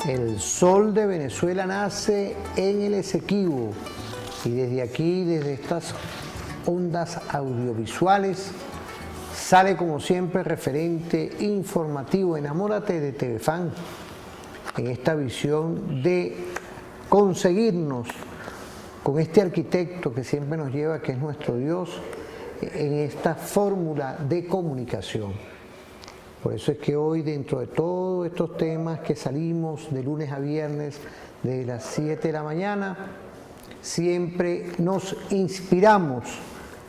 El sol de Venezuela nace en el Esequibo y desde aquí, desde estas ondas audiovisuales, sale como siempre referente informativo. Enamórate de TVFAN, en esta visión de conseguirnos con este arquitecto que siempre nos lleva, que es nuestro Dios, en esta fórmula de comunicación. Por eso es que hoy, dentro de todos estos temas que salimos de lunes a viernes de las 7 de la mañana, siempre nos inspiramos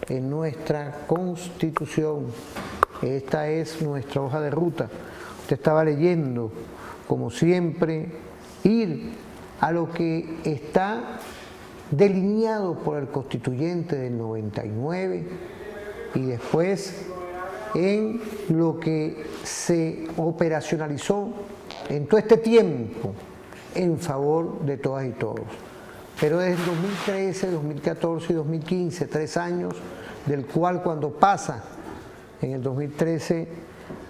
en nuestra Constitución. Esta es nuestra hoja de ruta. Usted estaba leyendo, como siempre, ir a lo que está delineado por el constituyente del 99 y después en lo que se operacionalizó en todo este tiempo en favor de todas y todos. Pero desde 2013, 2014 y 2015, 3 años, del cual cuando pasa en el 2013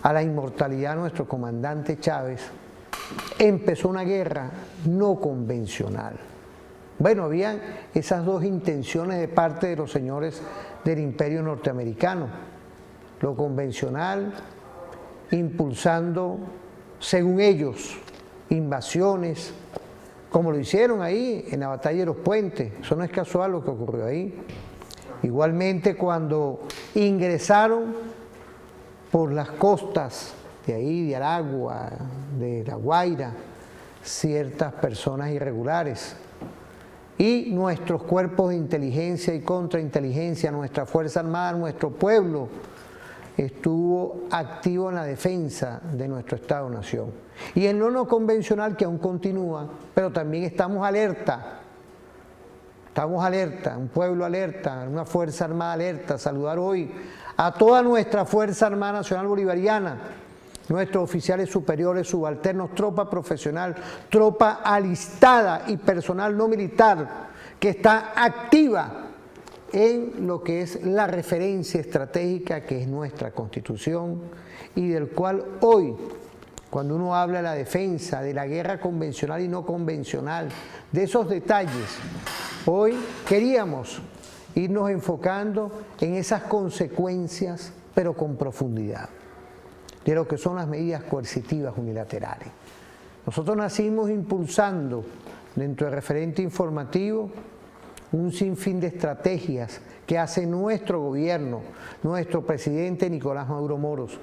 a la inmortalidad nuestro comandante Chávez, empezó una guerra no convencional. Bueno, habían esas dos intenciones de parte de los señores del Imperio norteamericano. Lo convencional, impulsando, según ellos, invasiones, como lo hicieron ahí en la batalla de los puentes. Eso no es casual lo que ocurrió ahí. Igualmente cuando ingresaron por las costas de ahí, de Aragua, de La Guaira, ciertas personas irregulares. Y nuestros cuerpos de inteligencia y contrainteligencia, nuestra Fuerza Armada, nuestro pueblo, estuvo activo en la defensa de nuestro Estado-Nación. Y en lo no convencional, que aún continúa, pero también estamos alerta, un pueblo alerta, una Fuerza Armada alerta. Saludar hoy a toda nuestra Fuerza Armada Nacional Bolivariana, nuestros oficiales superiores, subalternos, tropa profesional, tropa alistada y personal no militar que está activa en lo que es la referencia estratégica que es nuestra Constitución y del cual hoy, cuando uno habla de la defensa, de la guerra convencional y no convencional, de esos detalles, hoy queríamos irnos enfocando en esas consecuencias, pero con profundidad, de lo que son las medidas coercitivas unilaterales. Nosotros nacimos impulsando dentro del referente informativo un sinfín de estrategias que hace nuestro gobierno, nuestro presidente Nicolás Maduro Moros.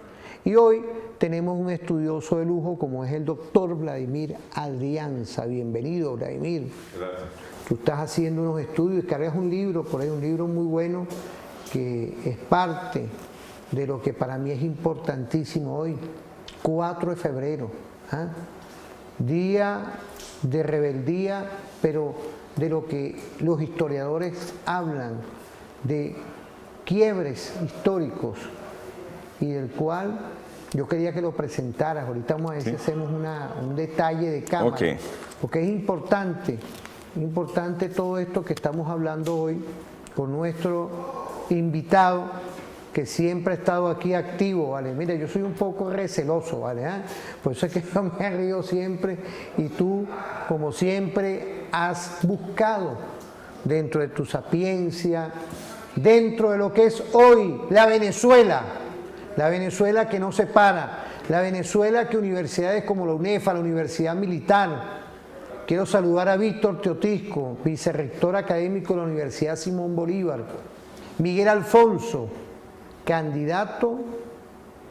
Y hoy tenemos un estudioso de lujo como es el doctor Vladimir Adrianza. Bienvenido, Vladimir. Gracias. Tú estás haciendo unos estudios, cargas un libro, por ahí un libro muy bueno que es parte de lo que para mí es importantísimo hoy, 4 de febrero, ¿ah? Día de rebeldía, pero de lo que los historiadores hablan, de quiebres históricos, y del cual yo quería que lo presentaras. Ahorita vamos a ver si hacemos un detalle de cámara, porque es importante todo esto que estamos hablando hoy con nuestro invitado, que siempre ha estado aquí activo, ¿vale? Mira, yo soy un poco receloso, ¿vale? Por eso es que yo me río siempre, y tú, como siempre, has buscado dentro de tu sapiencia, dentro de lo que es hoy la Venezuela que no se para, la Venezuela que universidades como la UNEFA, la Universidad Militar. Quiero saludar a Víctor Teotisco, vicerrector académico de la Universidad Simón Bolívar, Miguel Alfonso, candidato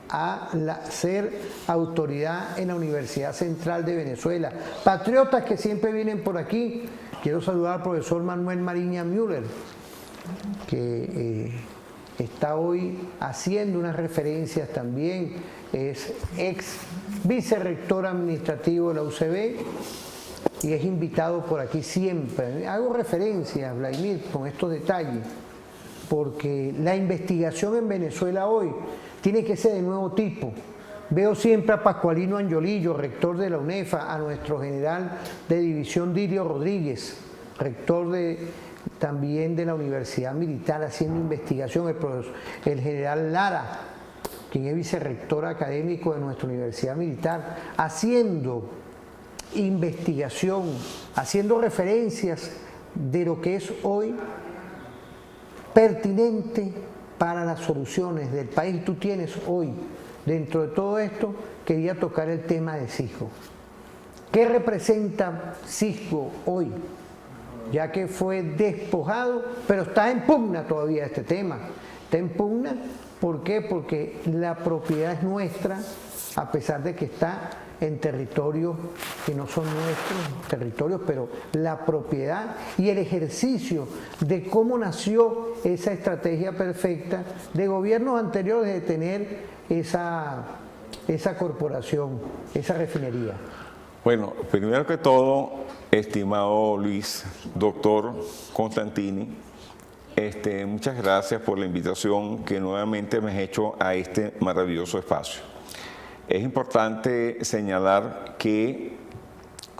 a ser autoridad en la Universidad Central de Venezuela. Patriotas que siempre vienen por aquí. Quiero saludar al profesor Manuel Mariña Müller, que está hoy haciendo unas referencias también, es ex vicerrector administrativo de la UCB y es invitado por aquí siempre. Hago referencias, Vladimir, con estos detalles, porque la investigación en Venezuela hoy tiene que ser de nuevo tipo. Veo siempre a Pascualino Angiolillo, rector de la UNEFA, a nuestro general de división Didio Rodríguez, rector también de la Universidad Militar, haciendo investigación, el general Lara, quien es vicerrector académico de nuestra Universidad Militar, haciendo investigación, haciendo referencias de lo que es hoy pertinente para las soluciones del país. Tú tienes hoy, dentro de todo esto, quería tocar el tema de Cisco. ¿Qué representa Cisco hoy? Ya que fue despojado, pero está en pugna todavía este tema. Está en pugna, ¿por qué? Porque la propiedad es nuestra, a pesar de que está en territorios que no son nuestros territorios, pero la propiedad y el ejercicio de cómo nació esa estrategia perfecta de gobiernos anteriores de tener esa corporación, esa refinería. Bueno, primero que todo, estimado Luis, doctor Constantini, muchas gracias por la invitación que nuevamente me has hecho a este maravilloso espacio. Es importante señalar que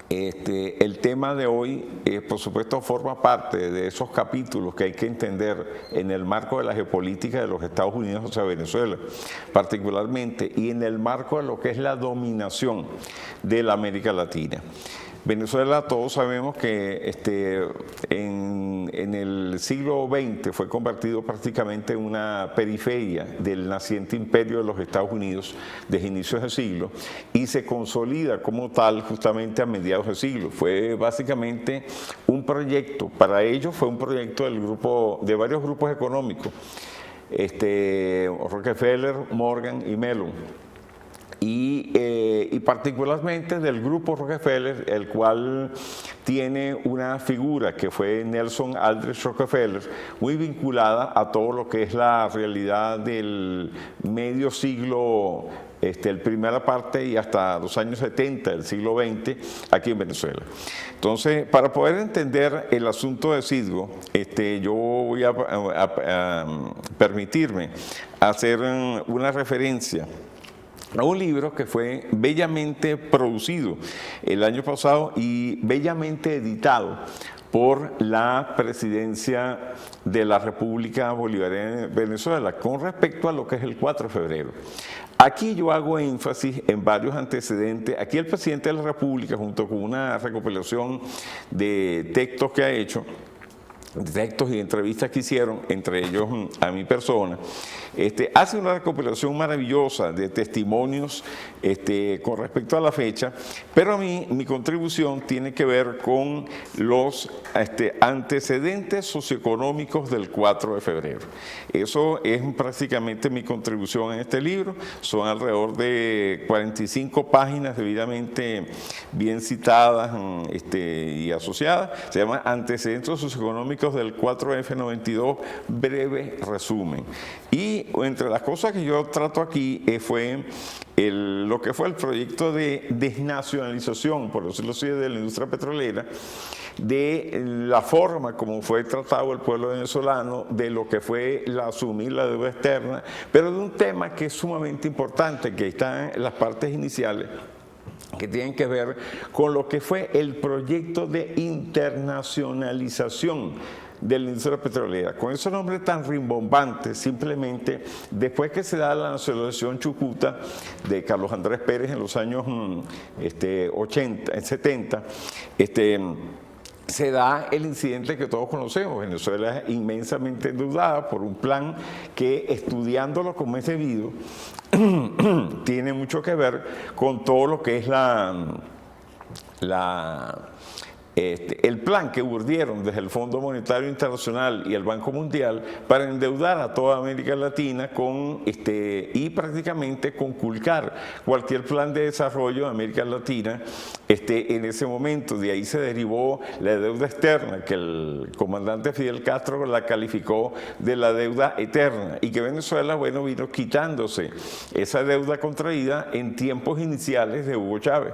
el tema de hoy, por supuesto, forma parte de esos capítulos que hay que entender en el marco de la geopolítica de los Estados Unidos hacia Venezuela, particularmente, y en el marco de lo que es la dominación de la América Latina. Venezuela, todos sabemos que en el siglo XX fue convertido prácticamente en una periferia del naciente imperio de los Estados Unidos desde inicios de siglo y se consolida como tal justamente a mediados de siglo. Fue básicamente un proyecto, para ellos fue un proyecto de varios grupos económicos, Rockefeller, Morgan y Mellon. Y particularmente del grupo Rockefeller, el cual tiene una figura que fue Nelson Aldrich Rockefeller, muy vinculada a todo lo que es la realidad del medio siglo, el primera parte y hasta los años 70 del siglo XX aquí en Venezuela. Entonces, para poder entender el asunto de Cisgo, yo voy a permitirme hacer una referencia a un libro que fue bellamente producido el año pasado y bellamente editado por la Presidencia de la República Bolivariana de Venezuela con respecto a lo que es el 4 de febrero. Aquí yo hago énfasis en varios antecedentes. Aquí el presidente de la República, junto con una recopilación de textos que ha hecho, de textos y entrevistas que hicieron, entre ellos a mi persona, hace una recopilación maravillosa de testimonios con respecto a la fecha, pero a mí mi contribución tiene que ver con los antecedentes socioeconómicos del 4 de febrero. Eso es prácticamente mi contribución en este libro. Son alrededor de 45 páginas debidamente bien citadas y asociadas. Se llama Antecedentes socioeconómicos del 4F92, breve resumen. Y entre las cosas que yo trato aquí fue lo que fue el proyecto de desnacionalización, por decirlo así, de la industria petrolera, de la forma como fue tratado el pueblo venezolano, de lo que fue asumir la deuda externa, pero de un tema que es sumamente importante, que está en las partes iniciales, que tienen que ver con lo que fue el proyecto de internacionalización de la industria petrolera. Con ese nombre tan rimbombante, simplemente después que se da la nacionalización chucuta de Carlos Andrés Pérez en los años 70, se da el incidente que todos conocemos. Venezuela es inmensamente endeudada por un plan que, estudiándolo como es debido, tiene mucho que ver con todo lo que es el plan que urdieron desde el Fondo Monetario Internacional y el Banco Mundial para endeudar a toda América Latina y prácticamente conculcar cualquier plan de desarrollo de América Latina. En ese momento de ahí se derivó la deuda externa, que el comandante Fidel Castro la calificó de la deuda eterna, y que Venezuela, bueno, vino quitándose esa deuda contraída en tiempos iniciales de Hugo Chávez.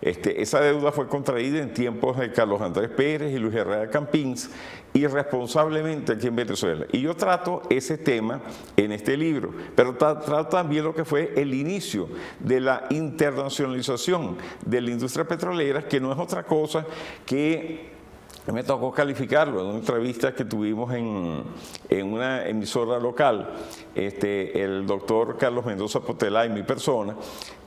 Esa deuda fue contraída en tiempos de Carlos Andrés Pérez y Luis Herrera Campins, irresponsablemente aquí en Venezuela. Y yo trato ese tema en este libro, pero trato también lo que fue el inicio de la internacionalización de la industria petrolera, que no es otra cosa que me tocó calificarlo en una entrevista que tuvimos en una emisora local, el doctor Carlos Mendoza Potelá y mi persona,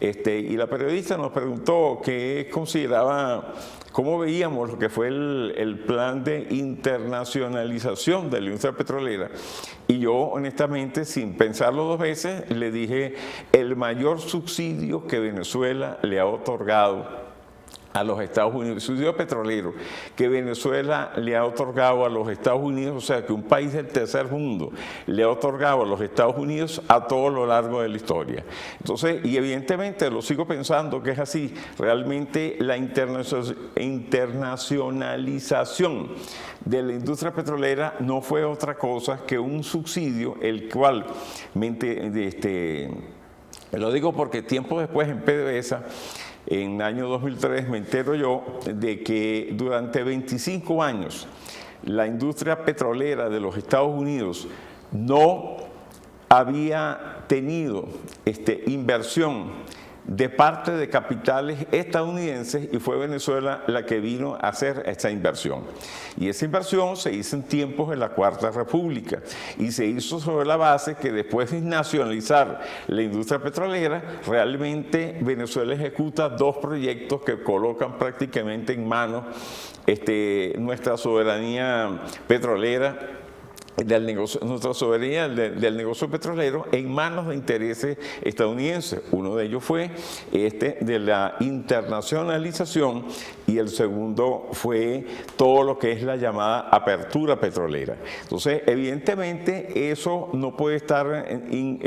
y la periodista nos preguntó qué consideraba, cómo veíamos lo que fue el plan de internacionalización de la industria petrolera. Y yo, honestamente, sin pensarlo dos veces, le dije, el mayor subsidio que Venezuela le ha otorgado a los Estados Unidos, subsidio petrolero que Venezuela le ha otorgado a los Estados Unidos, o sea que un país del tercer mundo le ha otorgado a los Estados Unidos a todo lo largo de la historia. Entonces, y evidentemente lo sigo pensando que es así, realmente la internacionalización de la industria petrolera no fue otra cosa que un subsidio, el cual, lo digo porque tiempo después en PDVSA, en el año 2003 me entero yo de que durante 25 años la industria petrolera de los Estados Unidos no había tenido inversión de parte de capitales estadounidenses y fue Venezuela la que vino a hacer esta inversión. Y esa inversión se hizo en tiempos de la Cuarta República y se hizo sobre la base que después de nacionalizar la industria petrolera, realmente Venezuela ejecuta dos proyectos que colocan prácticamente en manos nuestra soberanía petrolera, nuestra soberanía del negocio petrolero en manos de intereses estadounidenses. Uno de ellos fue de la internacionalización y el segundo fue todo lo que es la llamada apertura petrolera. Entonces, evidentemente, eso no puede estar en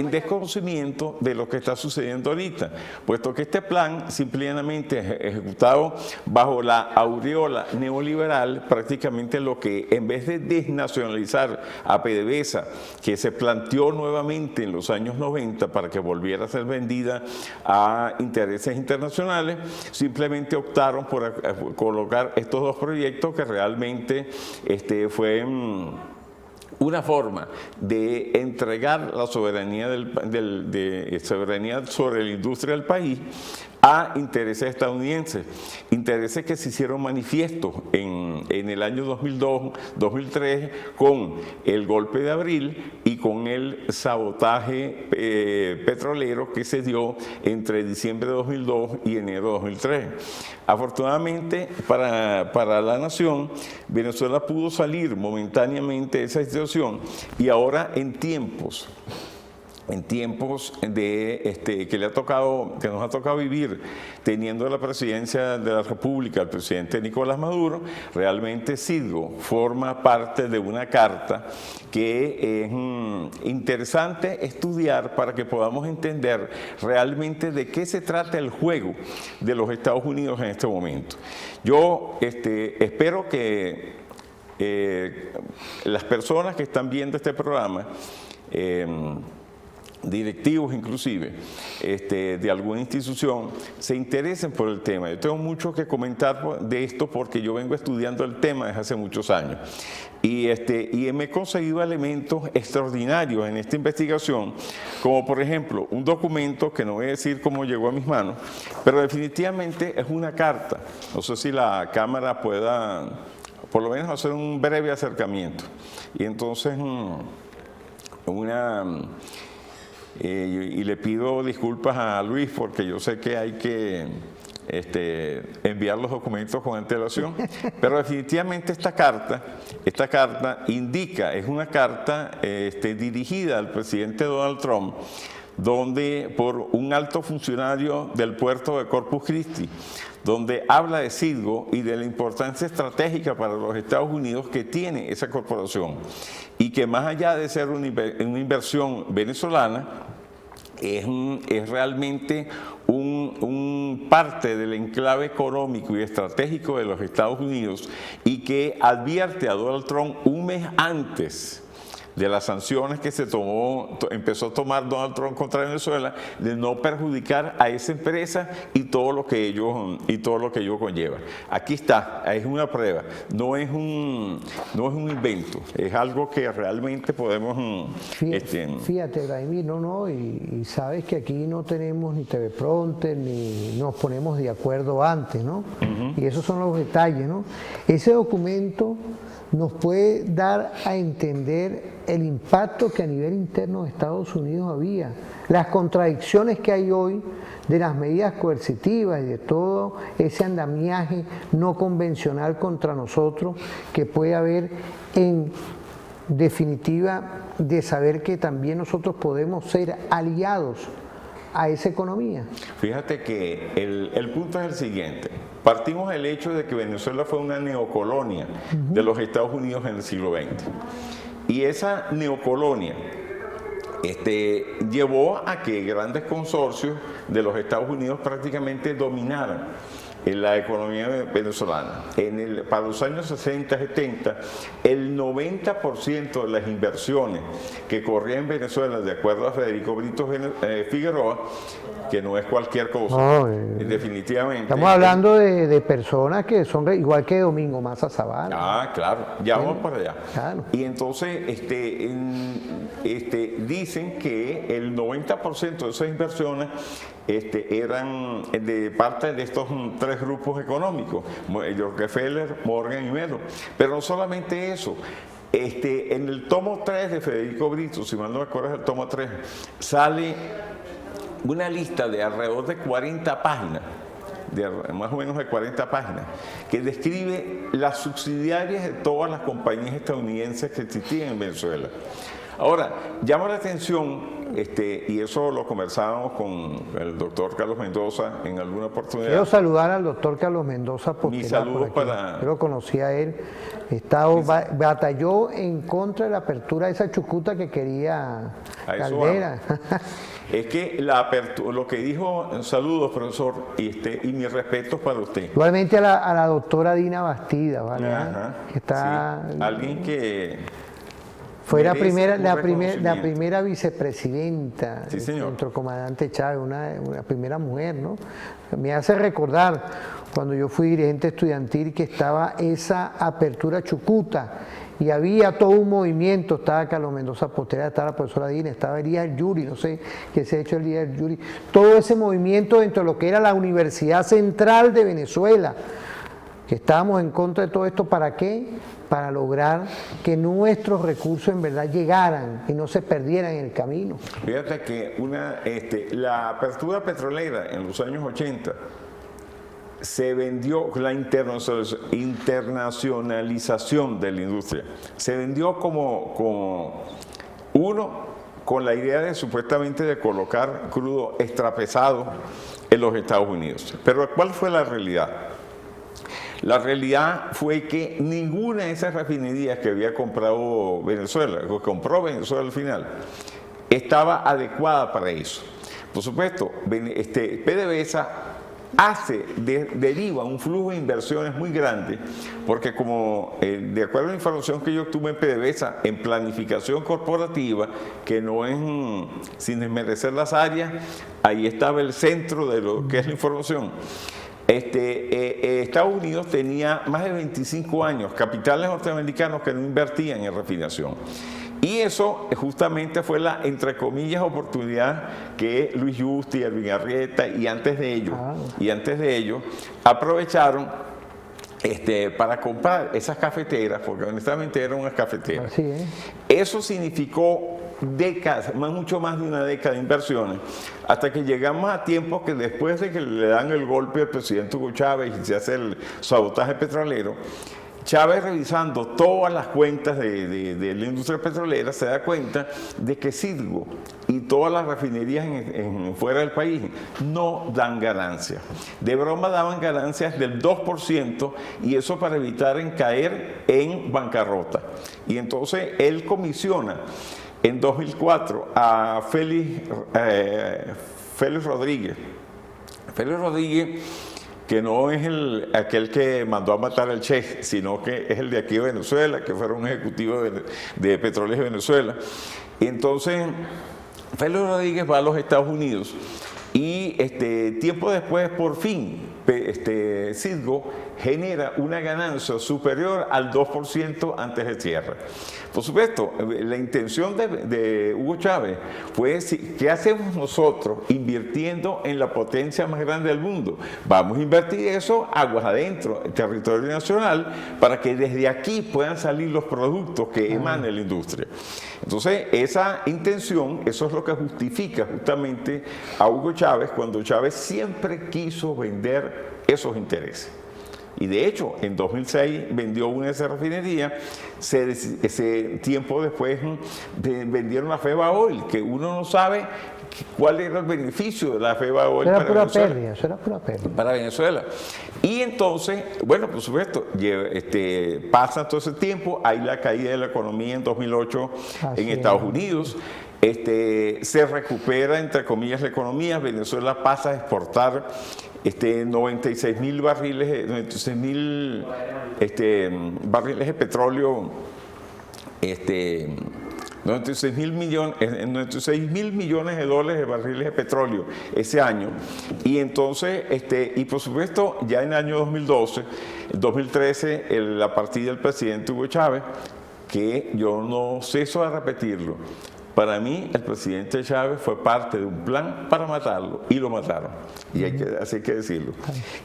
desconocimiento de lo que está sucediendo ahorita, puesto que este plan simplemente es ejecutado bajo la aureola neoliberal, prácticamente lo que en vez de desnacionalizar a PDVSA, que se planteó nuevamente en los años 90 para que volviera a ser vendida a intereses internacionales, simplemente optaron por colocar estos dos proyectos que realmente fue una forma de entregar la soberanía, soberanía sobre la industria del país a intereses estadounidenses, intereses que se hicieron manifiestos en el año 2002-2003 con el golpe de abril y con el sabotaje petrolero que se dio entre diciembre de 2002 y enero de 2003. Afortunadamente para la nación, Venezuela pudo salir momentáneamente de esa situación y ahora en tiempos de que nos ha tocado vivir teniendo la presidencia de la República el presidente Nicolás Maduro, realmente Citgo forma parte de una carta que es interesante estudiar para que podamos entender realmente de qué se trata el juego de los Estados Unidos en este momento. Yo espero que las personas que están viendo este programa, directivos inclusive, de alguna institución, se interesen por el tema. Yo tengo mucho que comentar de esto porque yo vengo estudiando el tema desde hace muchos años. Y me he conseguido elementos extraordinarios en esta investigación, como por ejemplo un documento que no voy a decir cómo llegó a mis manos, pero definitivamente es una carta. No sé si la cámara pueda, por lo menos, hacer un breve acercamiento. Y entonces, y le pido disculpas a Luis porque yo sé que hay que enviar los documentos con antelación, pero definitivamente esta carta indica, es una carta dirigida al presidente Donald Trump, donde por un alto funcionario del puerto de Corpus Christi, donde habla de Citgo y de la importancia estratégica para los Estados Unidos que tiene esa corporación y que más allá de ser una inversión venezolana, es realmente un parte del enclave económico y estratégico de los Estados Unidos y que advierte a Donald Trump un mes antes de las sanciones que empezó a tomar Donald Trump contra Venezuela, de no perjudicar a esa empresa y todo lo que ello conlleva. Aquí está, es una prueba, no es un invento, es algo que realmente podemos... Fíjate, Vladimir, y sabes que aquí no tenemos ni teleprompter, ni nos ponemos de acuerdo antes, ¿no? Y esos son los detalles, ¿no? Ese documento nos puede dar a entender el impacto que a nivel interno de Estados Unidos había, las contradicciones que hay hoy de las medidas coercitivas y de todo ese andamiaje no convencional contra nosotros que puede haber en definitiva de saber que también nosotros podemos ser aliados a esa economía. Fíjate que el punto es el siguiente. Partimos del hecho de que Venezuela fue una neocolonia de los Estados Unidos en el siglo XX. Y esa neocolonia llevó a que grandes consorcios de los Estados Unidos prácticamente dominaran en la economía venezolana. Para los años 60, 70, el 90% de las inversiones que corrían en Venezuela, de acuerdo a Federico Brito Figueroa, que no es cualquier cosa, definitivamente. Estamos hablando de personas que son igual que Domingo Maza Zavala. Ah, claro, ya vamos para allá. Claro. Y entonces dicen que el 90% de esas inversiones eran de parte de estos tres grupos económicos, Rockefeller, Morgan y Mellon. Pero no solamente eso. En el tomo 3 de Federico Brito, si mal no me acuerdo, es el tomo 3, sale una lista de alrededor de 40 páginas, más o menos de 40 páginas, que describe las subsidiarias de todas las compañías estadounidenses que existían en Venezuela. Ahora, llama la atención, y eso lo conversábamos con el doctor Carlos Mendoza en alguna oportunidad. Quiero saludar al doctor Carlos Mendoza porque mis saludos para... Yo lo conocí a él, batalló en contra de la apertura de esa chucuta que quería Caldera. Es que la apertura, lo que dijo, saludos profesor, y mis respetos para usted. Igualmente a la doctora Dina Bastida, ¿vale? Ajá, que está, sí, alguien que... Fue la primera vicepresidenta, sí, señor, nuestro comandante Chávez, una primera mujer, ¿no? Me hace recordar cuando yo fui dirigente estudiantil que estaba esa apertura chucuta y había todo un movimiento, estaba Carlos Mendoza Potera, estaba la profesora Dina, estaba Elías Yuri, no sé qué se ha hecho el día del Yuri, todo ese movimiento dentro de lo que era la Universidad Central de Venezuela, que estábamos en contra de todo esto, ¿para qué? Para lograr que nuestros recursos en verdad llegaran y no se perdieran en el camino. Fíjate que la apertura petrolera en los años 80 se vendió, la internacionalización de la industria, se vendió como con la idea de supuestamente de colocar crudo extrapesado en los Estados Unidos. Pero ¿cuál fue la realidad? La realidad fue que ninguna de esas refinerías que había comprado Venezuela, o compró Venezuela al final, estaba adecuada para eso. Por supuesto, PDVSA deriva un flujo de inversiones muy grande, porque como de acuerdo a la información que yo obtuve en PDVSA, en planificación corporativa, que no es sin desmerecer las áreas, ahí estaba el centro de lo que es la información. Estados Unidos tenía más de 25 años, capitales norteamericanos que no invertían en refinación. Y eso justamente fue la, entre comillas, oportunidad que Luis Justi, Erwin Arrieta y antes de ello aprovecharon para comprar esas cafeteras, porque honestamente eran unas cafeteras. Así es. Eso significó décadas, mucho más de una década de inversiones, hasta que llegamos a tiempos que después de que le dan el golpe al presidente Hugo Chávez y se hace el sabotaje petrolero, Chávez, revisando todas las cuentas de la industria petrolera, se da cuenta de que Citgo y todas las refinerías fuera del país no dan ganancias. De broma daban ganancias del 2%, y eso para evitar caer en bancarrota. Y entonces él comisiona en 2004 a Félix Rodríguez. Félix Rodríguez que no es aquel que mandó a matar al Che, sino que es el de aquí de Venezuela, que fuera un ejecutivo de Petróleos de Venezuela. Y entonces, Félix Rodríguez va a los Estados Unidos y tiempo después, por fin, Citgo genera una ganancia superior al 2% antes de cierre. Por supuesto, la intención de Hugo Chávez fue decir, ¿qué hacemos nosotros invirtiendo en la potencia más grande del mundo? Vamos a invertir eso aguas adentro, en territorio nacional, para que desde aquí puedan salir los productos que emane la industria. Entonces, esa intención, eso es lo que justifica justamente a Hugo Chávez cuando Chávez siempre quiso vender esos intereses. Y de hecho, en 2006 vendió una de esas refinerías, ese tiempo después vendieron la Feba Oil, que uno no sabe cuál era el beneficio de la Feba Oil para Venezuela. Eso era pura pérdida. Para Venezuela. Y entonces, bueno, por supuesto, pasa todo ese tiempo, hay la caída de la economía en 2008 en Estados Unidos. Se recupera, entre comillas, la economía. Venezuela pasa a exportar 96.000 barriles, 96.000 barriles de petróleo, 96.000 millones de dólares de barriles de petróleo ese año. Y entonces, y por supuesto, ya en el año 2012, 2013, la partida del presidente Hugo Chávez, que yo no ceso de repetirlo. Para mí, el presidente Chávez fue parte de un plan para matarlo, y lo mataron, y así hay que decirlo.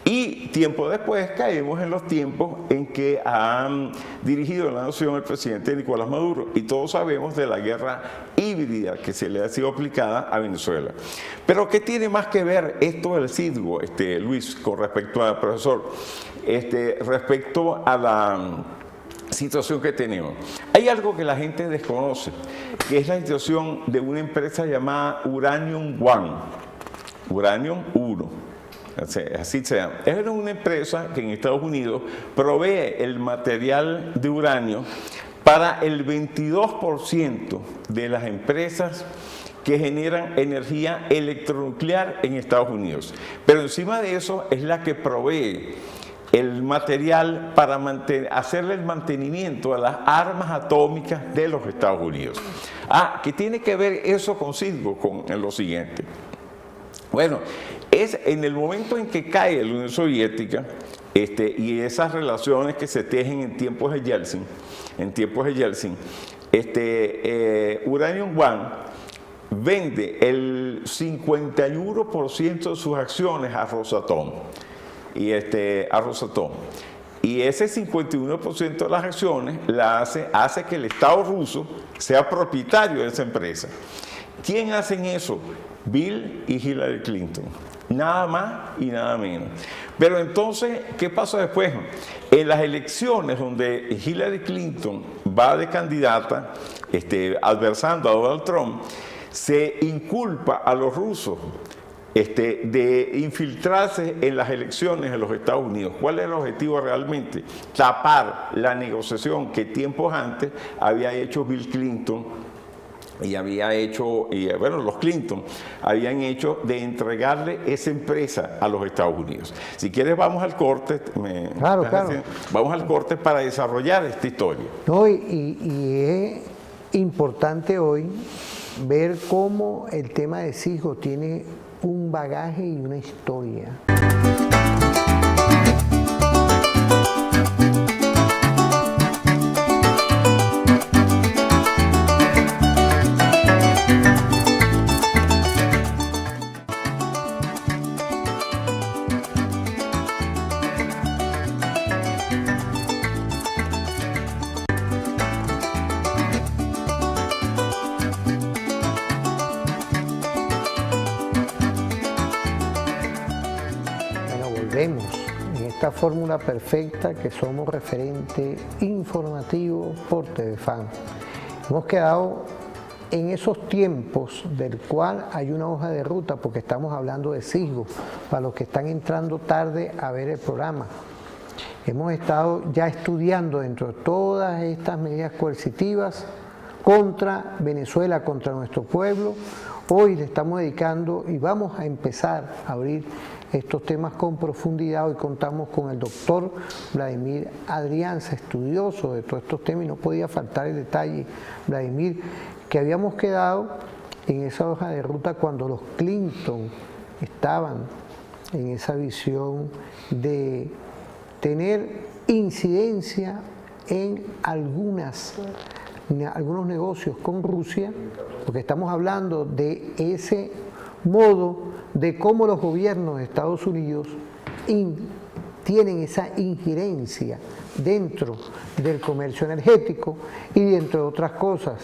Y tiempo después caemos en los tiempos en que ha dirigido la nación el presidente Nicolás Maduro, y todos sabemos de la guerra híbrida que se le ha sido aplicada a Venezuela. Pero ¿qué tiene más que ver esto del Citgo, Luis, con respecto al profesor? Respecto a la situación que tenemos. Hay algo que la gente desconoce, que es la situación de una empresa llamada Uranium One, Uranium 1, así sea. Es una empresa que en Estados Unidos provee el material de uranio para el 22% de las empresas que generan energía electronuclear en Estados Unidos. Pero encima de eso es la que provee el material para hacerle el mantenimiento a las armas atómicas de los Estados Unidos. ¿Qué tiene que ver eso con Citgo? Con lo siguiente. Bueno, es en el momento en que cae la Unión Soviética y esas relaciones que se tejen en tiempos de Yeltsin, Uranium One vende el 51% de sus acciones a Rosatom. Y ese 51% de las acciones hace que el Estado ruso sea propietario de esa empresa. ¿Quién hacen eso? Bill y Hillary Clinton. Nada más y nada menos. Pero entonces, ¿qué pasa después? En las elecciones donde Hillary Clinton va de candidata, adversando a Donald Trump, se inculpa a los rusos de infiltrarse en las elecciones de los Estados Unidos. ¿Cuál era el objetivo realmente? Tapar la negociación que tiempos antes había hecho Bill Clinton los Clinton habían hecho de entregarle esa empresa a los Estados Unidos. Si quieres vamos al corte. Claro. Vamos al corte para desarrollar esta historia. No, y es importante hoy ver cómo el tema de Citgo tiene un bagaje y una historia. En esta fórmula perfecta que somos referente informativo por TVFAN. Hemos quedado en esos tiempos del cual hay una hoja de ruta, porque estamos hablando de Citgo, para los que están entrando tarde a ver el programa. Hemos estado ya estudiando dentro de todas estas medidas coercitivas contra Venezuela, contra nuestro pueblo. Hoy le estamos dedicando y vamos a empezar a abrir estos temas con profundidad. Hoy contamos con el doctor Vladimir Adrianza, estudioso de todos estos temas, y no podía faltar el detalle, Vladimir, que habíamos quedado en esa hoja de ruta cuando los Clinton estaban en esa visión de tener incidencia en algunos negocios con Rusia, porque estamos hablando de ese modo de cómo los gobiernos de Estados Unidos tienen esa injerencia dentro del comercio energético y dentro de otras cosas.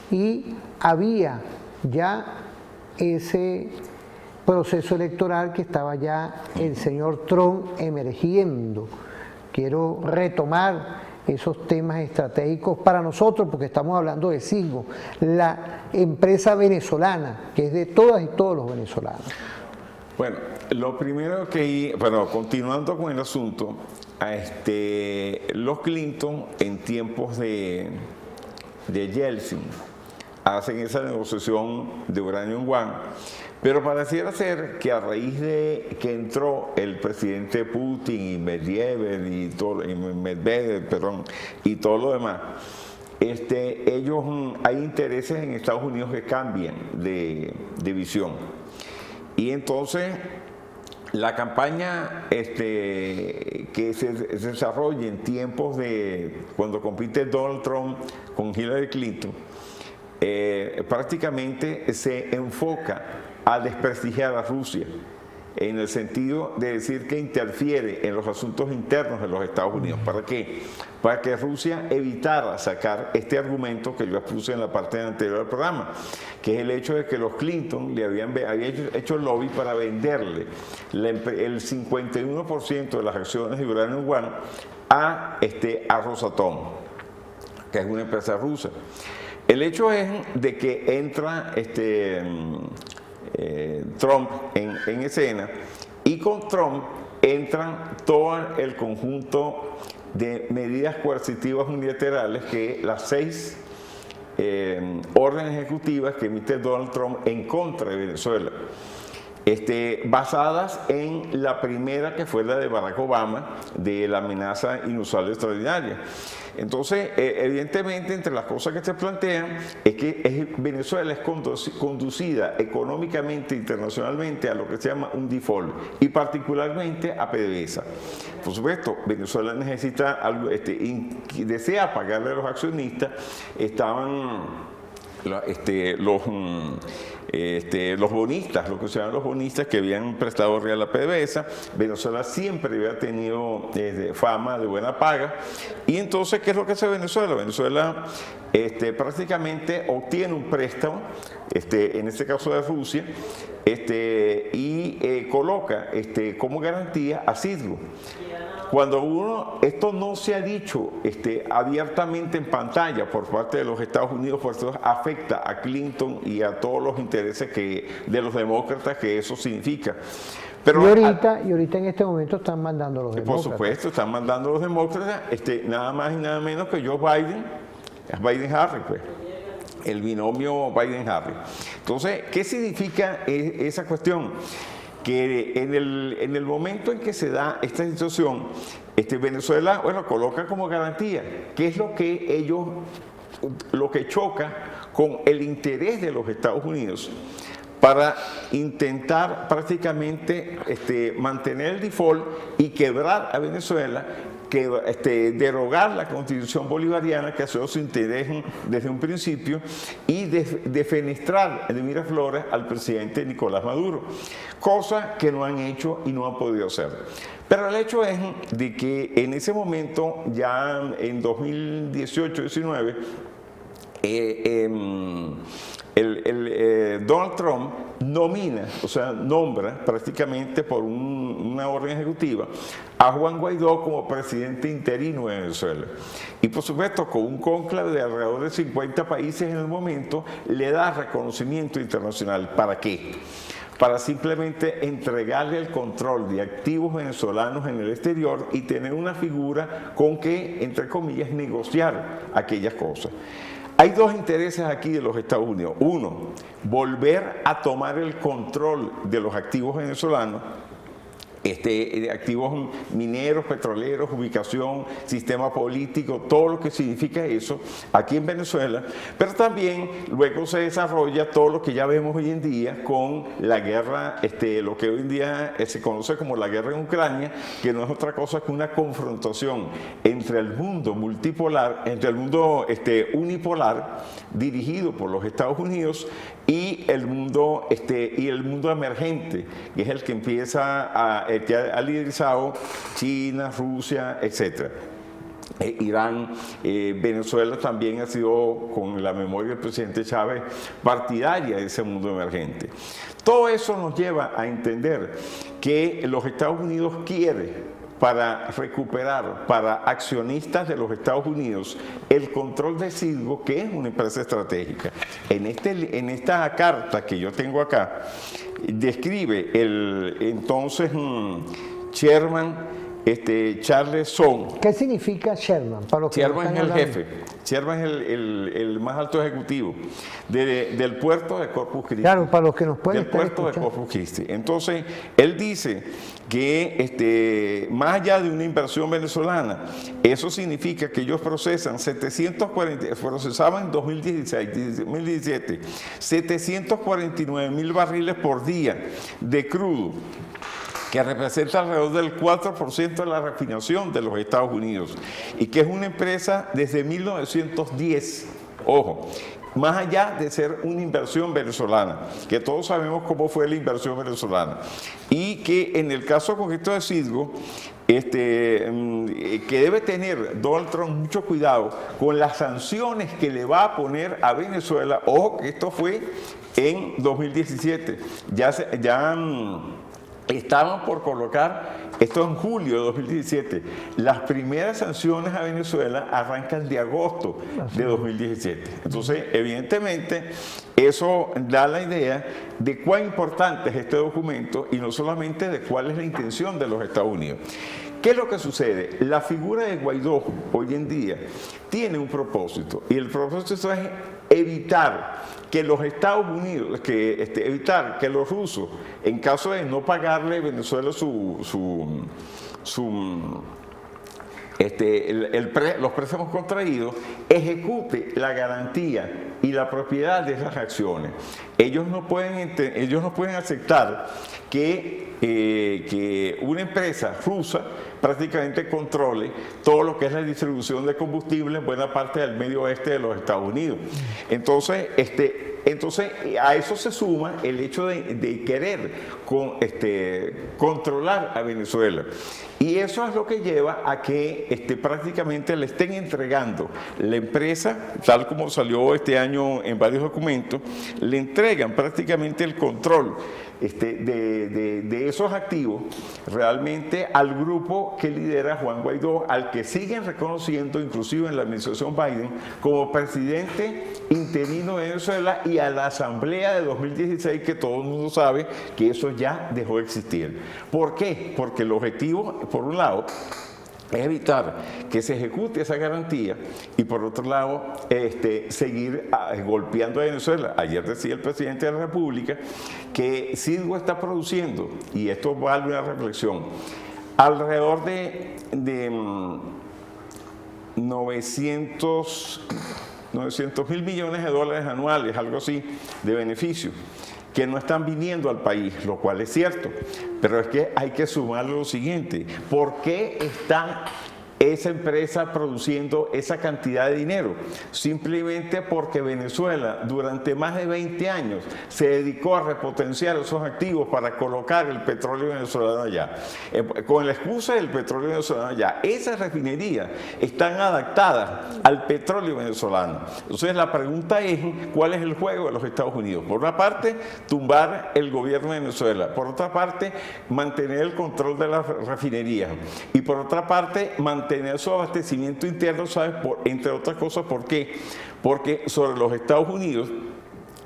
Y había ya ese proceso electoral que estaba ya el señor Trump emergiendo. Quiero retomar esos temas estratégicos para nosotros, porque estamos hablando de Sismo, la empresa venezolana, que es de todas y todos los venezolanos. Bueno, lo primero continuando con el asunto, los Clinton en tiempos de Yeltsin hacen esa negociación de Uranium One, pero pareciera ser que a raíz de que entró el presidente Putin y Medvedev y todo lo demás, hay intereses en Estados Unidos que cambian de visión. Y entonces la campaña que se desarrolla en tiempos de cuando compite Donald Trump con Hillary Clinton, prácticamente se enfoca a desprestigiar a Rusia, en el sentido de decir que interfiere en los asuntos internos de los Estados Unidos. ¿Para qué? Para que Rusia evitara sacar este argumento que yo expuse en la parte anterior del programa, que es el hecho de que los Clinton le habían hecho lobby para venderle el 51% de las acciones de Uranium One a Rosatom, que es una empresa rusa. El hecho es de que entra Trump en escena, y con Trump entran todo el conjunto de medidas coercitivas unilaterales, que las 6 órdenes ejecutivas que emite Donald Trump en contra de Venezuela, basadas en la primera, que fue la de Barack Obama, de la amenaza inusual extraordinaria. Entonces, evidentemente, entre las cosas que se plantean es que Venezuela es conducida económicamente internacionalmente a lo que se llama un default, y particularmente a PDVSA. Por supuesto, Venezuela necesita algo, desea pagarle a los accionistas. Estaban los bonistas, lo que se llaman los bonistas, que habían prestado real a PDVSA. Venezuela siempre había tenido fama de buena paga. Y entonces, ¿qué es lo que hace Venezuela? Venezuela prácticamente obtiene un préstamo, en este caso de Rusia, y coloca como garantía a Citgo. Cuando esto no se ha dicho abiertamente en pantalla por parte de los Estados Unidos, por eso afecta a Clinton y a todos los intereses de los demócratas que eso significa. Pero y ahorita en este momento están mandando los demócratas. Por supuesto, están mandando los demócratas, nada más y nada menos que Joe Biden, es Biden-Harris, pues, el binomio Biden-Harris. Entonces, ¿qué significa esa cuestión? Que en el momento en que se da esta situación, Venezuela, coloca como garantía, ¿qué es lo que choca con el interés de los Estados Unidos para intentar prácticamente mantener el default y quebrar a Venezuela, derogar la Constitución bolivariana, que ha sido su interés desde un principio, y defenestrar de Miraflores al presidente Nicolás Maduro, cosa que no han hecho y no han podido hacer. Pero el hecho es de que en ese momento, ya en 2018-19, Donald Trump nombra prácticamente por una orden ejecutiva a Juan Guaidó como presidente interino de Venezuela. Y por supuesto, con un cónclave de alrededor de 50 países en el momento, le da reconocimiento internacional. ¿Para qué? Para simplemente entregarle el control de activos venezolanos en el exterior y tener una figura con que, entre comillas, negociar aquellas cosas. Hay dos intereses aquí de los Estados Unidos. Uno, volver a tomar el control de los activos venezolanos, activos mineros, petroleros, ubicación, sistema político, todo lo que significa eso aquí en Venezuela, pero también luego se desarrolla todo lo que ya vemos hoy en día con la guerra, lo que hoy en día se conoce como la guerra en Ucrania, que no es otra cosa que una confrontación entre el mundo multipolar, entre el mundo unipolar, dirigido por los Estados Unidos, y el mundo emergente, que es el que empieza que ha liderizado China, Rusia, etc. Irán, Venezuela también ha sido, con la memoria del presidente Chávez, partidaria de ese mundo emergente. Todo eso nos lleva a entender que los Estados Unidos quiere, para recuperar para accionistas de los Estados Unidos el control de Citgo, que es una empresa estratégica. En esta carta que yo tengo acá, describe el entonces chairman Charles Son. ¿Qué significa Sherman? Para los que Sherman no es el están jefe, Sherman es el más alto ejecutivo del puerto de Corpus Christi. Claro, para los que nos pueden del estar puerto de escuchando. Corpus Christi. Entonces, él dice que más allá de una inversión venezolana, eso significa que ellos procesaban en 2017, 749.000 barriles por día de crudo, que representa alrededor del 4% de la refinación de los Estados Unidos, y que es una empresa desde 1910, ojo, más allá de ser una inversión venezolana, que todos sabemos cómo fue la inversión venezolana, y que en el caso concreto de Citgo, que debe tener Donald Trump mucho cuidado con las sanciones que le va a poner a Venezuela. Ojo, que esto fue en 2017, estaban por colocar, esto en julio de 2017, las primeras sanciones a Venezuela arrancan de agosto de 2017. Entonces, evidentemente, eso da la idea de cuán importante es este documento y no solamente de cuál es la intención de los Estados Unidos. ¿Qué es lo que sucede? La figura de Guaidó hoy en día tiene un propósito, y el propósito es evitar que los Estados Unidos, evitar que los rusos, en caso de no pagarle a Venezuela los préstamos contraídos, ejecute la garantía y la propiedad de esas acciones. Ellos no pueden aceptar que una empresa rusa prácticamente controle todo lo que es la distribución de combustible en buena parte del medio oeste de los Estados Unidos. Entonces, a eso se suma el hecho de querer controlar a Venezuela. Y eso es lo que lleva a que prácticamente le estén entregando la empresa, tal como salió este año en varios documentos, le entregan prácticamente el control de esos activos realmente al grupo que lidera Juan Guaidó, al que siguen reconociendo inclusive en la administración Biden como presidente interino de Venezuela, y a la asamblea de 2016, que todo el mundo sabe que eso ya dejó de existir. ¿Por qué? Porque el objetivo, por un lado, es evitar que se ejecute esa garantía, y por otro lado, seguir golpeando a Venezuela. Ayer decía el presidente de la República que Citgo está produciendo, y esto vale una reflexión, alrededor de 900.000 millones de dólares anuales, algo así, de beneficio, que no están viniendo al país, lo cual es cierto, pero es que hay que sumarle lo siguiente: ¿por qué está esa empresa produciendo esa cantidad de dinero? Simplemente porque Venezuela durante más de 20 años se dedicó a repotenciar esos activos para colocar el petróleo venezolano allá. Con la excusa del petróleo venezolano allá, esas refinerías están adaptadas al petróleo venezolano. Entonces la pregunta es: ¿cuál es el juego de los Estados Unidos? Por una parte, tumbar el gobierno de Venezuela; por otra parte, mantener el control de las refinerías; y por otra parte, mantener su abastecimiento interno, ¿sabes? Entre otras cosas, ¿por qué? Porque sobre los Estados Unidos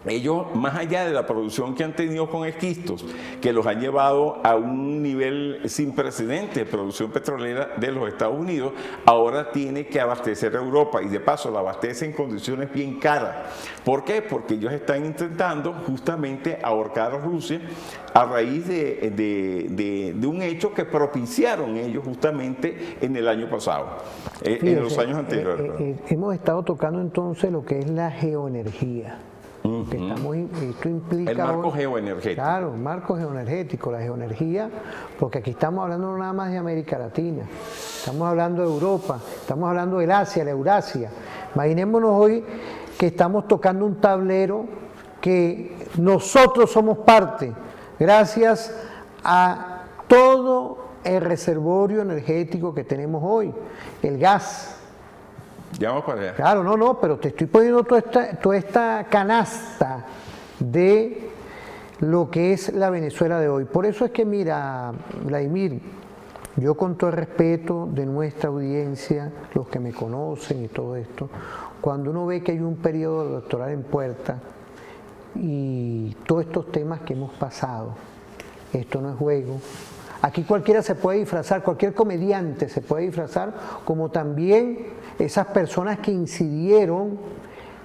ellos, más allá de la producción que han tenido con esquistos, que los han llevado a un nivel sin precedentes de producción petrolera de los Estados Unidos, ahora tiene que abastecer a Europa y de paso la abastece en condiciones bien caras. ¿Por qué? Porque ellos están intentando justamente ahorcar a Rusia a raíz de un hecho que propiciaron ellos justamente en el año pasado, en los años anteriores. Hemos estado tocando entonces lo que es la geoenergía. Que esto implica el marco geoenergético. Claro, marco geoenergético, la geoenergía, porque aquí estamos hablando no nada más de América Latina, estamos hablando de Europa, estamos hablando del Asia, la Eurasia. Imaginémonos hoy que estamos tocando un tablero que nosotros somos parte, gracias a todo el reservorio energético que tenemos hoy, el gas. Ya vamos para allá. Claro, no, pero te estoy poniendo toda esta canasta de lo que es la Venezuela de hoy. Por eso es que, mira, Vladimir, yo con todo el respeto de nuestra audiencia, los que me conocen y todo esto, cuando uno ve que hay un periodo electoral en puerta y todos estos temas que hemos pasado, esto no es juego. Aquí cualquiera se puede disfrazar, cualquier comediante se puede disfrazar, como también esas personas que incidieron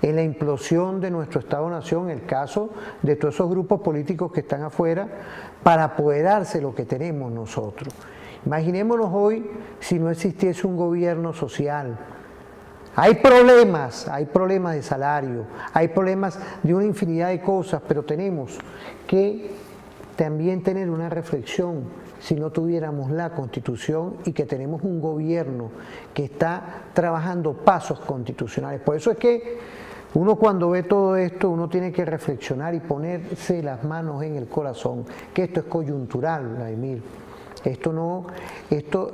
en la implosión de nuestro Estado-Nación, el caso de todos esos grupos políticos que están afuera, para apoderarse de lo que tenemos nosotros. Imaginémonos hoy si no existiese un gobierno social. Hay problemas de salario, hay problemas de una infinidad de cosas, pero tenemos que también tener una reflexión si no tuviéramos la Constitución y que tenemos un gobierno que está trabajando pasos constitucionales. Por eso es que uno cuando ve todo esto, uno tiene que reflexionar y ponerse las manos en el corazón, que esto es coyuntural, Vladimir. Esto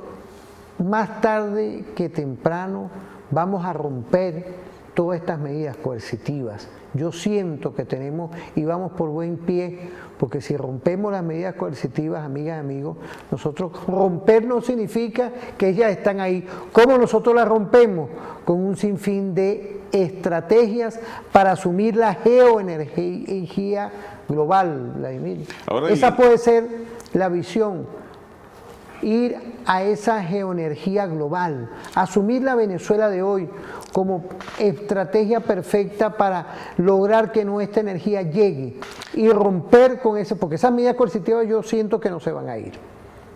más tarde que temprano vamos a romper todas estas medidas coercitivas. Yo siento que tenemos y vamos por buen pie, porque si rompemos las medidas coercitivas, amigas y amigos, nosotros romper no significa que ellas están ahí. ¿Cómo nosotros las rompemos? Con un sinfín de estrategias para asumir la geoenergía global, Vladimir. Esa puede ser la visión. Ir a esa geoenergía global, asumir la Venezuela de hoy como estrategia perfecta para lograr que nuestra energía llegue y romper con eso, porque esas medidas coercitivas yo siento que no se van a ir.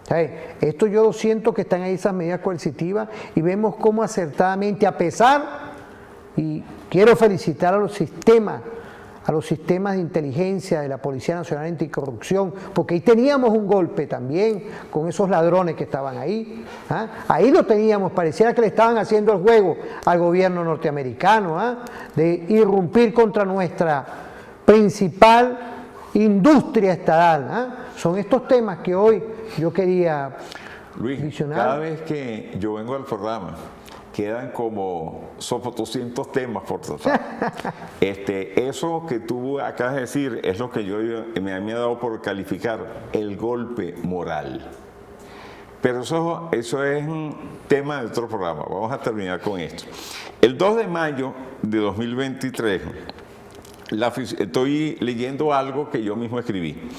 ¿Sabes? Esto yo lo siento que están ahí esas medidas coercitivas y vemos cómo acertadamente, a pesar, y quiero felicitar a los sistemas de inteligencia de la Policía Nacional Anticorrupción, porque ahí teníamos un golpe también con esos ladrones que estaban ahí. Ahí lo teníamos, pareciera que le estaban haciendo el juego al gobierno norteamericano, de irrumpir contra nuestra principal industria estatal. Son estos temas que hoy yo quería visionar. Cada vez que yo vengo al programa, quedan como 200 temas por tratar. Eso que tú acabas de decir es lo que me ha dado por calificar el golpe moral. Pero eso es un tema de otro programa. Vamos a terminar con esto. El 2 de mayo de 2023, estoy leyendo algo que yo mismo escribí.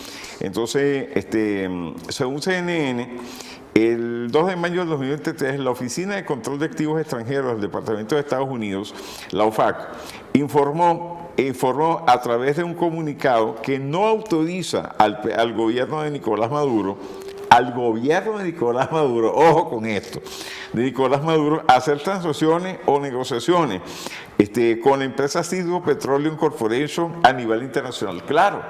Entonces, según CNN, el 2 de mayo de 2023, la Oficina de Control de Activos Extranjeros del Departamento de Estados Unidos, la OFAC, informó a través de un comunicado que no autoriza al gobierno de Nicolás Maduro, ojo con esto, de Nicolás Maduro, a hacer transacciones o negociaciones con la empresa Sidro Petroleum Corporation a nivel internacional. Claro.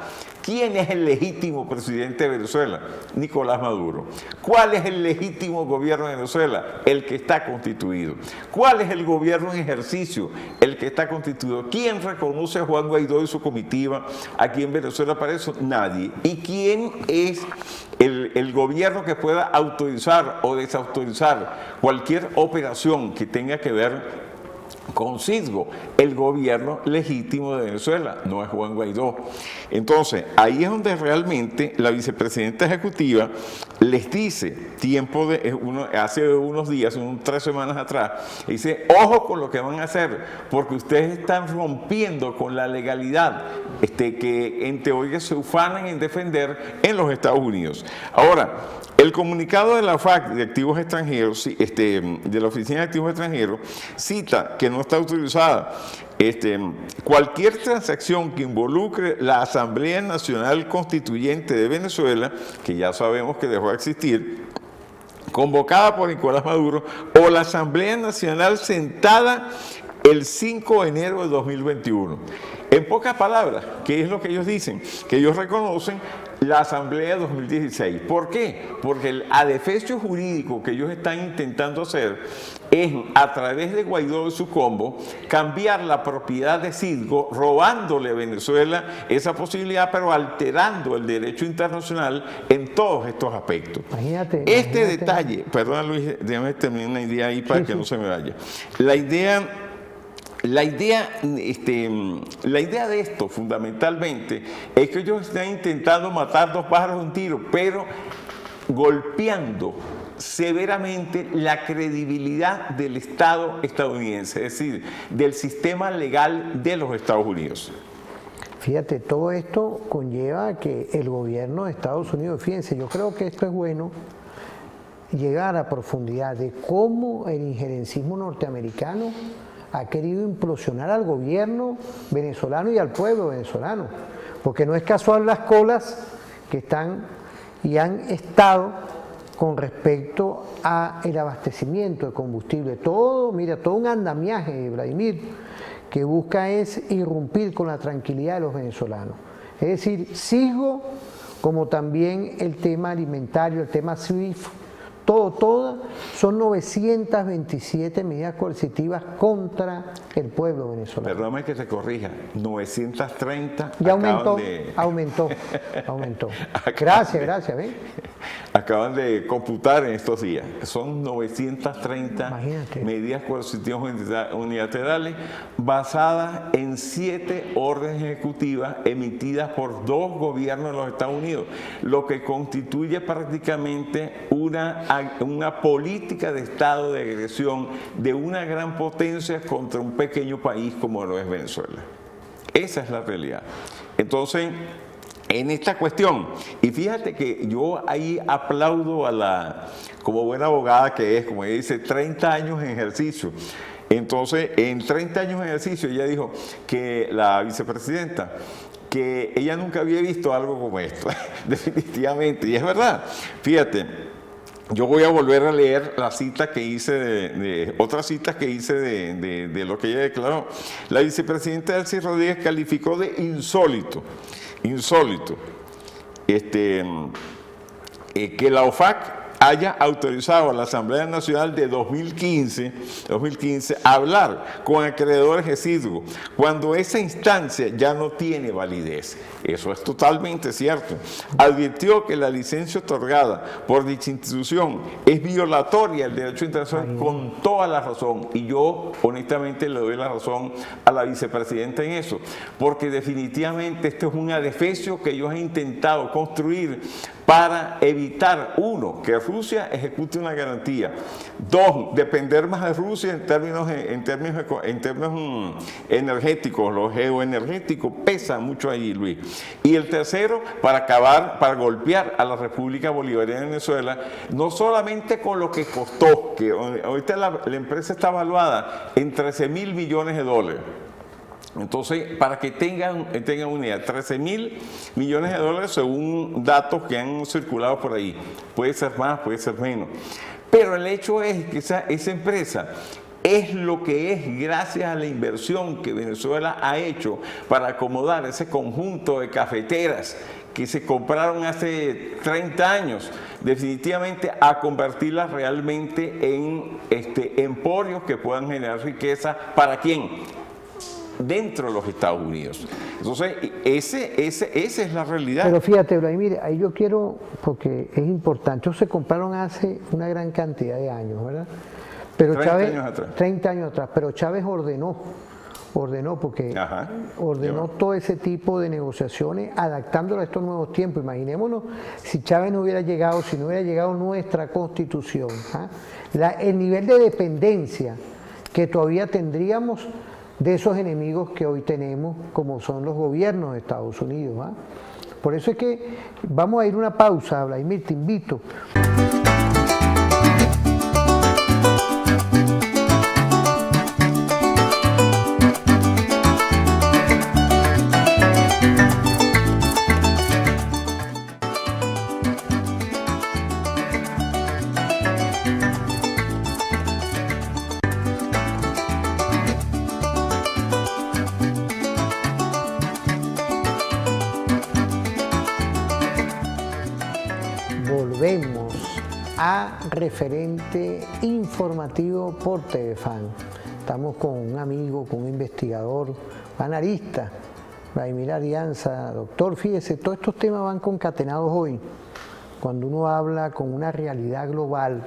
¿Quién es el legítimo presidente de Venezuela? Nicolás Maduro. ¿Cuál es el legítimo gobierno de Venezuela? El que está constituido. ¿Cuál es el gobierno en ejercicio? El que está constituido. ¿Quién reconoce a Juan Guaidó y su comitiva aquí en Venezuela para eso? Nadie. ¿Y quién es el gobierno que pueda autorizar o desautorizar cualquier operación que tenga que ver con Citgo, el gobierno legítimo de Venezuela, no es Juan Guaidó. Entonces, ahí es donde realmente la vicepresidenta ejecutiva les dice, hace unos días, 3 semanas atrás, dice, ojo con lo que van a hacer, porque ustedes están rompiendo con la legalidad que en teoría se ufanan en defender en los Estados Unidos. Ahora, el comunicado de la FAC de activos extranjeros, de la Oficina de Activos Extranjeros, cita que no está autorizada cualquier transacción que involucre la Asamblea Nacional Constituyente de Venezuela, que ya sabemos que dejó de existir, convocada por Nicolás Maduro, o la Asamblea Nacional sentada el 5 de enero de 2021. En pocas palabras, ¿qué es lo que ellos dicen? Que ellos reconocen la Asamblea 2016. ¿Por qué? Porque el adefesio jurídico que ellos están intentando hacer es, a través de Guaidó y su combo, cambiar la propiedad de Citgo, robándole a Venezuela esa posibilidad, pero alterando el derecho internacional en todos estos aspectos. Imagínate. Detalle, perdona Luis, déjame terminar una idea ahí para que no se me vaya. La idea de esto, fundamentalmente, es que ellos están intentando matar 2 pájaros de un tiro, pero golpeando severamente la credibilidad del Estado estadounidense, es decir, del sistema legal de los Estados Unidos. Fíjate, todo esto conlleva que el gobierno de Estados Unidos, fíjense, yo creo que esto es bueno, llegar a profundidad de cómo el injerencismo norteamericano ha querido implosionar al gobierno venezolano y al pueblo venezolano, porque no es casual las colas que están y han estado con respecto al abastecimiento de combustible. Todo, mira, todo un andamiaje, Vladimir, que busca es irrumpir con la tranquilidad de los venezolanos. Es decir, Citgo, como también el tema alimentario, el tema SWIFT, todas son 927 medidas coercitivas contra el pueblo venezolano. Perdóname que te corrija, 930. Ya aumentó. Gracias, ¿ven? Acaban de computar en estos días. Son 930 medidas coercitivas unilaterales basadas en 7 órdenes ejecutivas emitidas por 2 gobiernos de los Estados Unidos, lo que constituye prácticamente una política de Estado de agresión de una gran potencia contra un pequeño país como lo es Venezuela. Esa es la realidad. Entonces, en esta cuestión, y fíjate que yo ahí aplaudo como buena abogada que es, como ella dice, 30 años en ejercicio. Entonces, en 30 años en ejercicio, ella dijo que la vicepresidenta, que ella nunca había visto algo como esto, definitivamente, y es verdad. Fíjate, yo voy a volver a leer la cita que hice, otras citas que hice de lo que ella declaró. La vicepresidenta Delcy Rodríguez calificó de insólito, que la OFAC haya autorizado a la Asamblea Nacional de 2015 a hablar con acreedores de Citgo, cuando esa instancia ya no tiene validez. Eso es totalmente cierto. Advirtió que la licencia otorgada por dicha institución es violatoria del derecho internacional con toda la razón. Y yo, honestamente, le doy la razón a la vicepresidenta en eso, porque definitivamente esto es un adefesio que ellos han intentado construir para evitar, 1, que Rusia ejecute una garantía; 2, depender más de Rusia en términos energéticos. Los geoenergéticos pesan mucho ahí, Luis. Y el tercero, para golpear a la República Bolivariana de Venezuela, no solamente con lo que costó, que ahorita la empresa está evaluada en $13.000 millones. Entonces, para que tengan una idea, $13.000 millones según datos que han circulado por ahí. Puede ser más, puede ser menos. Pero el hecho es que esa empresa es lo que es gracias a la inversión que Venezuela ha hecho para acomodar ese conjunto de cafeteras que se compraron hace 30 años, definitivamente a convertirlas realmente en emporios que puedan generar riqueza. ¿Para quién? Dentro de los Estados Unidos. Entonces, esa es la realidad. Pero fíjate, Vladimir, ahí yo quiero, porque es importante, ellos se compraron hace una gran cantidad de años, ¿verdad? Pero 30 Chávez, años atrás. 30 años atrás, pero Chávez ordenó porque Ajá. ordenó todo ese tipo de negociaciones adaptándolo a estos nuevos tiempos. Imaginémonos si Chávez no hubiera llegado, si no hubiera llegado nuestra Constitución, ¿ah? El nivel de dependencia que todavía tendríamos de esos enemigos que hoy tenemos, como son los gobiernos de Estados Unidos, ¿ah? Por eso es que vamos a ir a una pausa, Vladimir, te invito. Volvemos a Referente Informativo por Telefan. Estamos con un amigo, con un investigador, analista, Vladimir Arianza. Doctor, fíjese, todos estos temas van concatenados hoy. Cuando uno habla con una realidad global,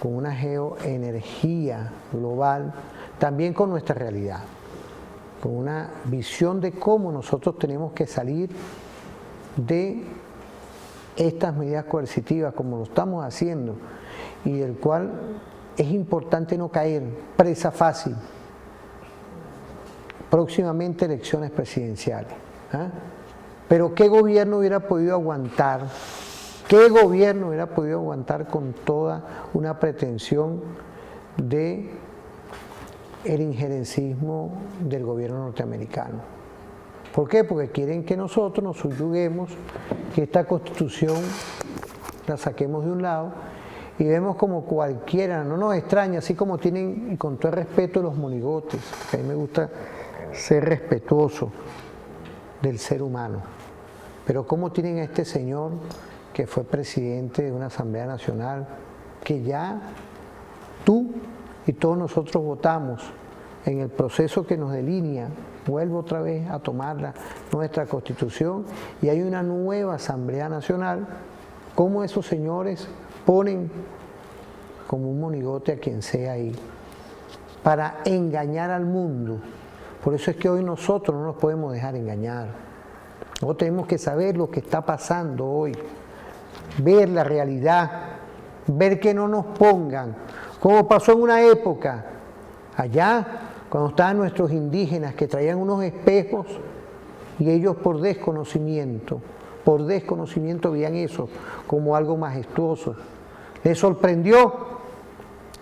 con una geoenergía global, también con nuestra realidad, con una visión de cómo nosotros tenemos que salir de estas medidas coercitivas como lo estamos haciendo y del cual es importante no caer presa fácil. Próximamente elecciones presidenciales, ¿ah? Pero ¿qué gobierno hubiera podido aguantar? ¿Qué gobierno hubiera podido aguantar con toda una pretensión de el injerencismo del gobierno norteamericano? ¿Por qué? Porque quieren que nosotros nos subyuguemos, que esta Constitución la saquemos de un lado y vemos como cualquiera, no nos extraña, así como tienen, y con todo el respeto, los monigotes, que a mí me gusta ser respetuoso del ser humano, pero como tienen a este señor que fue presidente de una Asamblea Nacional, que ya tú y todos nosotros votamos en el proceso que nos delinea, vuelvo otra vez a tomar nuestra Constitución y hay una nueva Asamblea Nacional, cómo esos señores ponen como un monigote a quien sea ahí, para engañar al mundo. Por eso es que hoy nosotros no nos podemos dejar engañar. Nosotros tenemos que saber lo que está pasando hoy, ver la realidad, ver que no nos pongan, como pasó en una época, allá, cuando estaban nuestros indígenas que traían unos espejos y ellos por desconocimiento veían eso como algo majestuoso. Les sorprendió.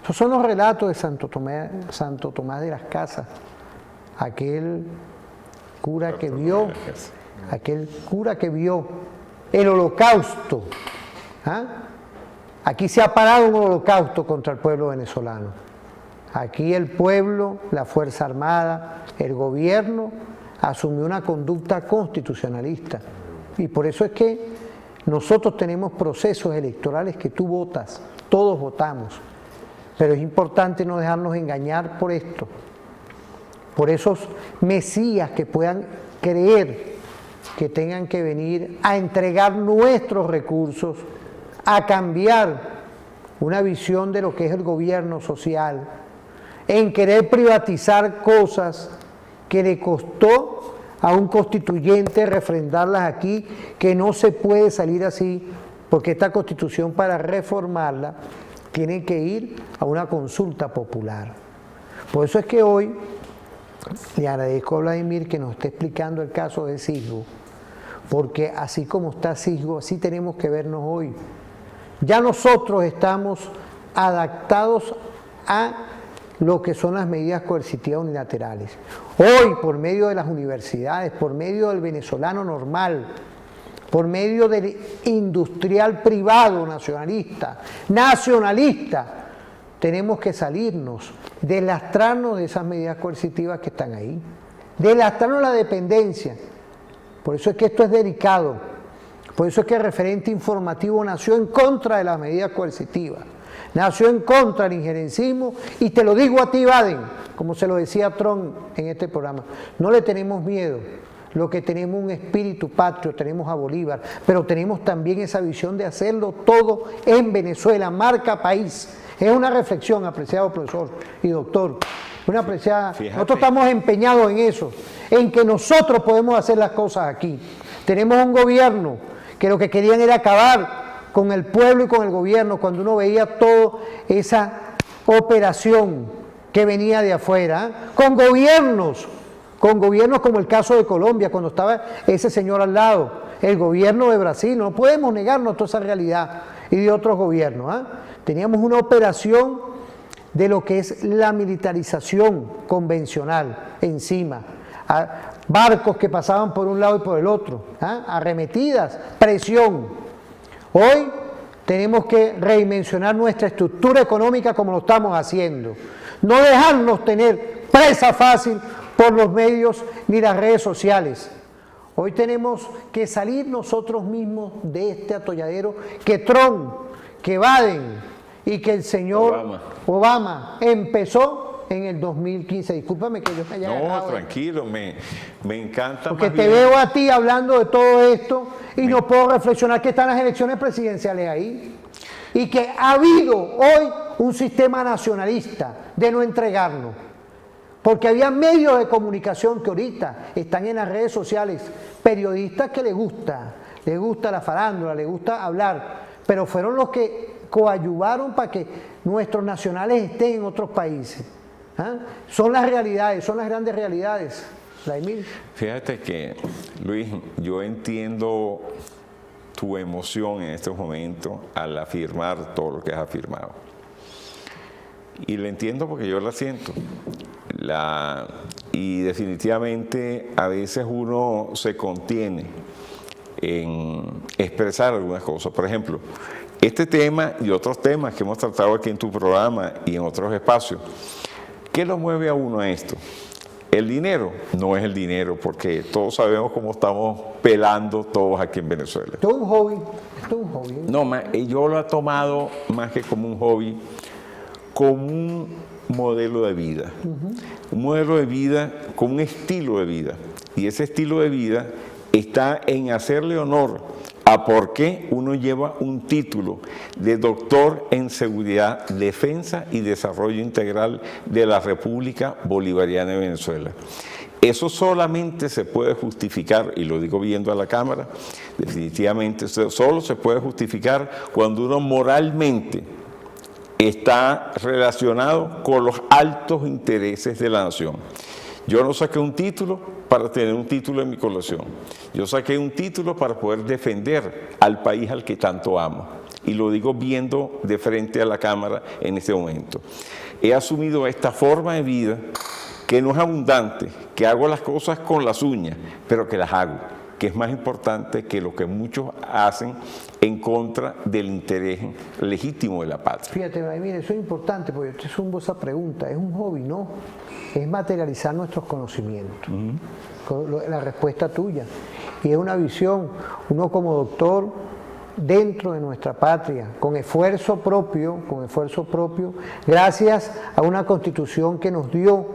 Esos son los relatos de Santo Tomás de las Casas, aquel cura que vio el holocausto. ¿Ah? Aquí se ha parado un holocausto contra el pueblo venezolano. Aquí el pueblo, la Fuerza Armada, el gobierno asumió una conducta constitucionalista. Y por eso es que nosotros tenemos procesos electorales que tú votas, todos votamos. Pero es importante no dejarnos engañar por esto, por esos mesías que puedan creer que tengan que venir a entregar nuestros recursos, a cambiar una visión de lo que es el gobierno social, en querer privatizar cosas que le costó a un constituyente refrendarlas aquí, que no se puede salir así, porque esta Constitución, para reformarla, tiene que ir a una consulta popular. Por eso es que hoy le agradezco a Vladimir que nos esté explicando el caso de Sisgo, porque así como está Sisgo, así tenemos que vernos hoy. Ya nosotros estamos adaptados a lo que son las medidas coercitivas unilaterales. Hoy, por medio de las universidades, por medio del venezolano normal, por medio del industrial privado nacionalista, tenemos que salirnos, delastrarnos de esas medidas coercitivas que están ahí, delastrarnos la dependencia. Por eso es que esto es delicado, por eso es que el Referente Informativo nació en contra de las medidas coercitivas. Nació en contra del injerencismo y te lo digo a ti, Biden, como se lo decía Trump en este programa, no le tenemos miedo, lo que tenemos es un espíritu patrio, tenemos a Bolívar, pero tenemos también esa visión de hacerlo todo en Venezuela, marca país, Es una reflexión, apreciado profesor y doctor. Una apreciada. Fíjate. Nosotros estamos empeñados en eso, en que nosotros podemos hacer las cosas aquí. Tenemos un gobierno que lo que querían era acabar con el pueblo y con el gobierno, cuando uno veía toda esa operación que venía de afuera, con gobiernos como el caso de Colombia, cuando estaba ese señor al lado, el gobierno de Brasil, no podemos negarnos toda esa realidad, y de otros gobiernos. Teníamos una operación de lo que es la militarización convencional encima, barcos que pasaban por un lado y por el otro, arremetidas, presión. Hoy tenemos que redimensionar nuestra estructura económica como lo estamos haciendo, no dejarnos tener presa fácil por los medios ni las redes sociales. Hoy tenemos que salir nosotros mismos de este atolladero que Trump, que Biden y que el señor Obama empezó en el 2015. Discúlpame que yo me haya agarrado. No, tranquilo, me encanta. Porque te veo a ti hablando de todo esto y no puedo reflexionar que están las elecciones presidenciales ahí y que ha habido hoy un sistema nacionalista de no entregarnos. Porque había medios de comunicación que ahorita están en las redes sociales, periodistas que les gusta la farándula, les gusta hablar, pero fueron los que coadyuvaron para que nuestros nacionales estén en otros países. Son las realidades, son las grandes realidades. Vladimir. Fíjate que, Luis, yo entiendo tu emoción en estos momentos al afirmar todo lo que has afirmado. Y la entiendo porque yo la siento. Y definitivamente a veces uno se contiene en expresar algunas cosas. Por ejemplo, este tema y otros temas que hemos tratado aquí en tu programa y en otros espacios, ¿qué lo mueve a uno a esto? El dinero no es el dinero, porque todos sabemos cómo estamos pelando todos aquí en Venezuela. Esto es un hobby. Esto es un hobby. No, yo lo he tomado más que como un hobby, como un modelo de vida. Un modelo de vida, como un estilo de vida. Y ese estilo de vida está en hacerle honor a por qué uno lleva un título de doctor en seguridad, defensa y desarrollo integral de la República Bolivariana de Venezuela. Eso solamente se puede justificar, y lo digo viendo a la cámara, definitivamente solo se puede justificar cuando uno moralmente está relacionado con los altos intereses de la nación. Yo no saqué un título para tener un título en mi colección. Yo saqué un título para poder defender al país al que tanto amo. Y lo digo viendo de frente a la cámara en este momento. He asumido esta forma de vida que no es abundante, que hago las cosas con las uñas, pero que las hago, que es más importante que lo que muchos hacen en contra del interés legítimo de la patria. Fíjate, Vladimir, eso es importante, porque yo te zumbo esa pregunta. Es un hobby, ¿no? Es materializar nuestros conocimientos. La respuesta tuya. Y es una visión, uno como doctor, dentro de nuestra patria, con esfuerzo propio, gracias a una constitución que nos dio,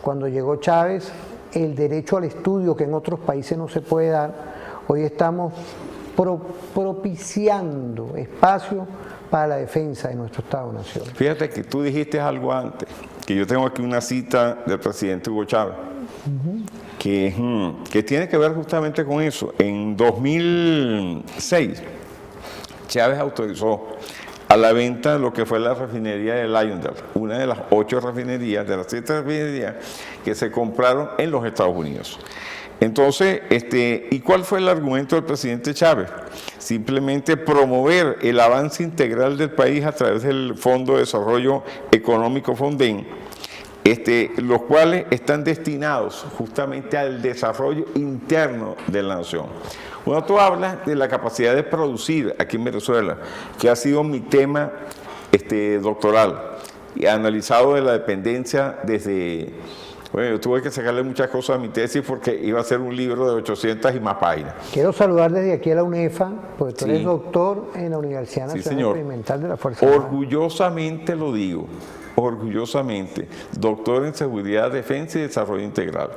cuando llegó Chávez, el derecho al estudio que en otros países no se puede dar. Hoy estamos propiciando espacio para la defensa de nuestro Estado-Nación. Fíjate que tú dijiste algo antes, que yo tengo aquí una cita del presidente Hugo Chávez, que tiene que ver justamente con eso. En 2006, Chávez autorizó a la venta de lo que fue la refinería de Lyondell, una de las 8 refinerías, de las 7 refinerías que se compraron en los Estados Unidos. Entonces, ¿y cuál fue el argumento del presidente Chávez? Simplemente promover el avance integral del país a través del Fondo de Desarrollo Económico FONDEN, los cuales están destinados justamente al desarrollo interno de la nación. Cuando tú hablas de la capacidad de producir aquí en Venezuela, que ha sido mi tema doctoral, y analizado de la dependencia desde... Bueno, yo tuve que sacarle muchas cosas a mi tesis porque iba a ser un libro de 800 y más páginas. Quiero saludar desde aquí a la UNEFA, porque tú eres doctor en la Universidad Nacional Experimental de la Fuerza Armada. Orgullosamente lo digo, orgullosamente, doctor en Seguridad, Defensa y Desarrollo Integral,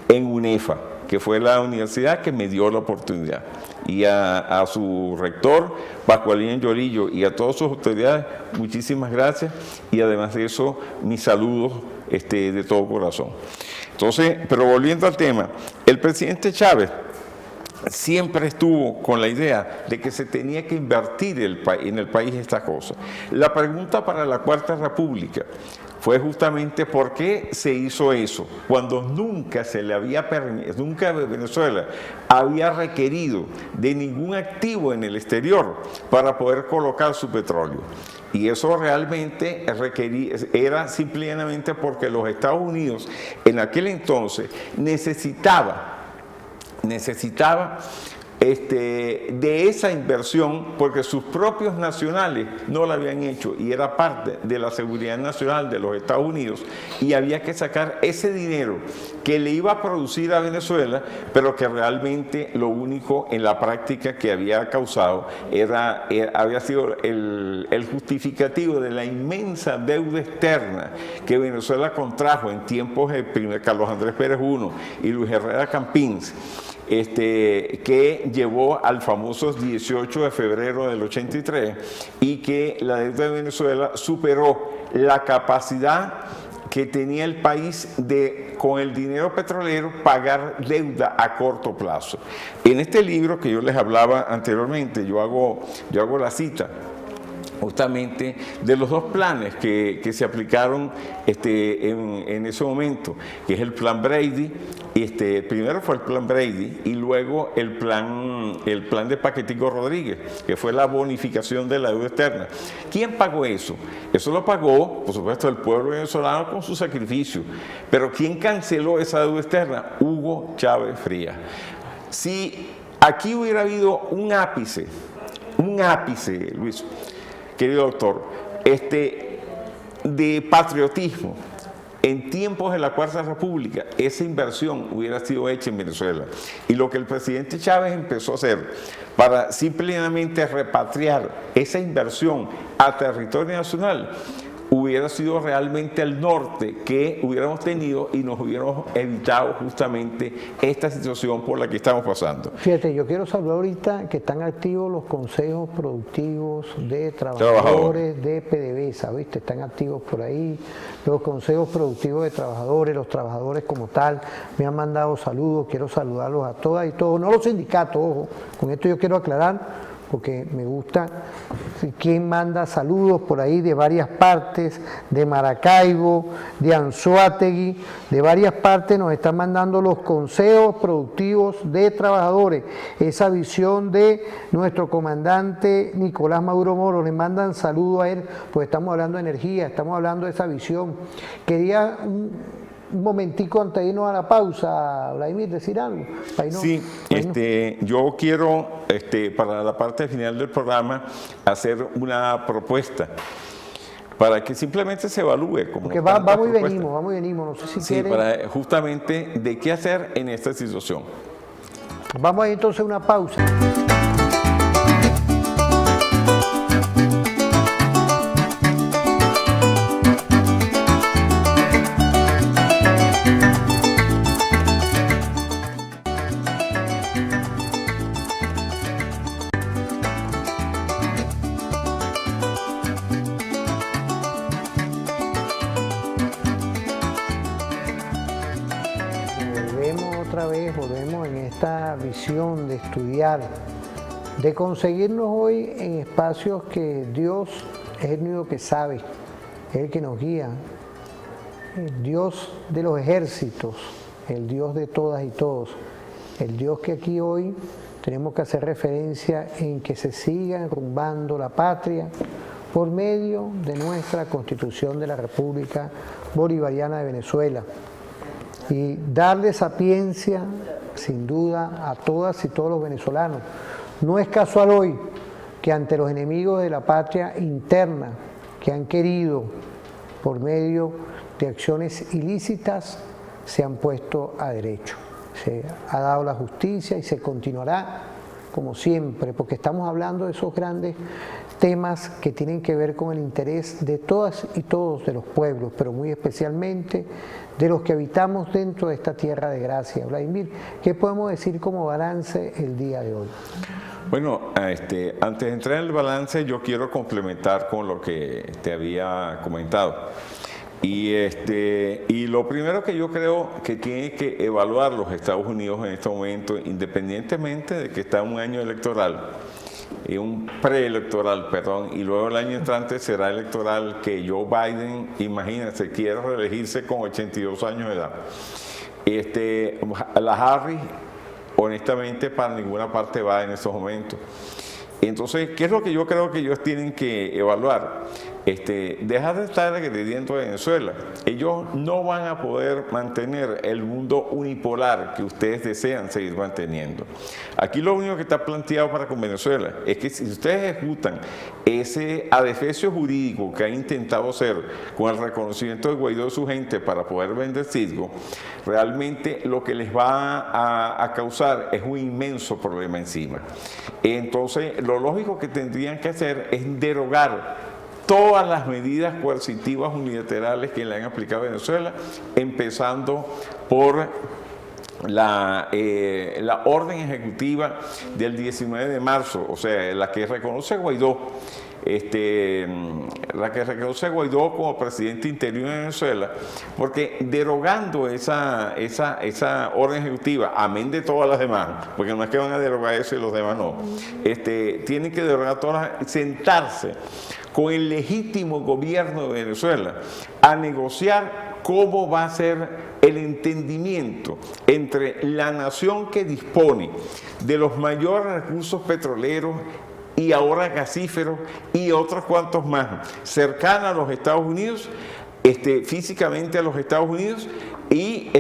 en UNEFA, que fue la universidad que me dio la oportunidad. Y a su rector, Pascualín Llorillo, y a todas sus autoridades, muchísimas gracias. Y además de eso, mis saludos de todo corazón. Entonces, pero volviendo al tema, el presidente Chávez siempre estuvo con la idea de que se tenía que invertir en el país estas cosas. La pregunta para la Cuarta República fue justamente por qué se hizo eso, cuando nunca se le había permitido, nunca Venezuela había requerido de ningún activo en el exterior para poder colocar su petróleo. Y eso realmente era simplemente porque los Estados Unidos en aquel entonces necesitaba de esa inversión porque sus propios nacionales no la habían hecho y era parte de la seguridad nacional de los Estados Unidos y había que sacar ese dinero que le iba a producir a Venezuela, pero que realmente lo único en la práctica que había causado había sido el justificativo de la inmensa deuda externa que Venezuela contrajo en tiempos de Carlos Andrés Pérez I y Luis Herrera Campins, que llevó al famoso 18 de febrero del 83 y que la deuda de Venezuela superó la capacidad que tenía el país de, con el dinero petrolero, pagar deuda a corto plazo. En este libro que yo les hablaba anteriormente, yo hago la cita justamente de los dos planes que se aplicaron en ese momento, que es el plan Brady. Primero fue el plan Brady y luego el plan de Paquetico Rodríguez, que fue la bonificación de la deuda externa. ¿Quién pagó eso? Eso lo pagó, por supuesto, el pueblo venezolano con su sacrificio. Pero ¿quién canceló esa deuda externa? Hugo Chávez Frías. Si aquí hubiera habido un ápice, Luis, querido doctor, de patriotismo, en tiempos de la Cuarta República, esa inversión hubiera sido hecha en Venezuela. Y lo que el presidente Chávez empezó a hacer para simplemente repatriar esa inversión a territorio nacional, hubiera sido realmente el norte que hubiéramos tenido y nos hubiéramos evitado justamente esta situación por la que estamos pasando. Fíjate, yo quiero saludar ahorita que están activos los consejos productivos de trabajadores de PDVSA, ¿viste? Están activos por ahí, los consejos productivos de trabajadores, los trabajadores como tal, me han mandado saludos, quiero saludarlos a todas y todos, no los sindicatos, ojo, con esto yo quiero aclarar, porque me gusta quién manda saludos por ahí de varias partes, de Maracaibo, de Anzoátegui, de varias partes nos están mandando los consejos productivos de trabajadores, esa visión de nuestro comandante Nicolás Maduro Moro, le mandan saludos a él, pues estamos hablando de energía, estamos hablando de esa visión. Quería un momentico antes de irnos a la pausa, Vladimir, decir algo. Sí, yo quiero, para la parte final del programa, hacer una propuesta para que simplemente se evalúe. Porque vamos y venimos, no sé si quieren. Para justamente de qué hacer en esta situación. Vamos a ir entonces a una pausa. Volvemos en esta visión de estudiar, de conseguirnos hoy en espacios que Dios es el único que sabe, es el que nos guía, el Dios de los ejércitos, el Dios de todas y todos, el Dios que aquí hoy tenemos que hacer referencia en que se siga enrumbando la patria por medio de nuestra Constitución de la República Bolivariana de Venezuela. Y darle sapiencia, sin duda, a todas y todos los venezolanos. No es casual hoy que ante los enemigos de la patria interna que han querido, por medio de acciones ilícitas, se han puesto a derecho. Se ha dado la justicia y se continuará como siempre, porque estamos hablando de esos grandes temas que tienen que ver con el interés de todas y todos de los pueblos, pero muy especialmente de los que habitamos dentro de esta tierra de gracia. Vladimir, ¿qué podemos decir como balance el día de hoy? Bueno, antes de entrar en el balance, yo quiero complementar con lo que te había comentado. Y lo primero que yo creo que tiene que evaluar los Estados Unidos en este momento, independientemente de que está un año electoral, un preelectoral, perdón, y luego el año entrante será electoral, que Joe Biden, imagínense, quiere reelegirse con 82 años de edad. La Harris, honestamente, para ninguna parte va en estos momentos. Entonces, ¿qué es lo que yo creo que ellos tienen que evaluar? Dejar de estar agrediendo a Venezuela. Ellos no van a poder mantener el mundo unipolar que ustedes desean seguir manteniendo. Aquí lo único que está planteado para con Venezuela es que si ustedes ejecutan ese adefesio jurídico que han intentado hacer con el reconocimiento de Guaidó y su gente para poder vender Citgo, realmente lo que les va a causar es un inmenso problema encima. Entonces, lo lógico que tendrían que hacer es derogar todas las medidas coercitivas unilaterales que le han aplicado a Venezuela, empezando por la orden ejecutiva del 19 de marzo, o sea, la que reconoce a Guaidó, la que reconoce a Guaidó como presidente interino de Venezuela, porque derogando esa orden ejecutiva, amén de todas las demás, porque no es que van a derogar eso y los demás no, tienen que derogar todas las, sentarse con el legítimo gobierno de Venezuela a negociar cómo va a ser el entendimiento entre la nación que dispone de los mayores recursos petroleros y ahora gasíferos y otros cuantos más, cercana a los Estados Unidos, físicamente a los Estados Unidos, y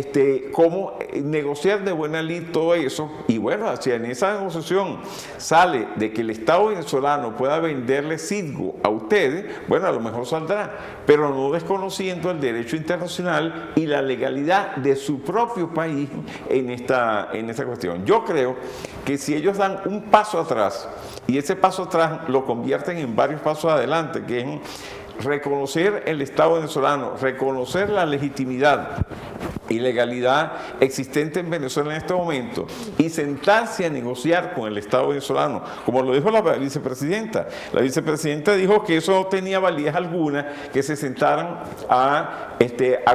cómo negociar de buena lid todo eso. Y bueno, si en esa negociación sale de que el Estado venezolano pueda venderle Citgo a ustedes, bueno, a lo mejor saldrá, pero no desconociendo el derecho internacional y la legalidad de su propio país en esta cuestión. Yo creo que si ellos dan un paso atrás y ese paso atrás lo convierten en varios pasos adelante, que es reconocer el Estado venezolano, reconocer la legitimidad y legalidad existente en Venezuela en este momento y sentarse a negociar con el Estado venezolano, como lo dijo la vicepresidenta. La vicepresidenta dijo que eso no tenía validez alguna, que se sentaran a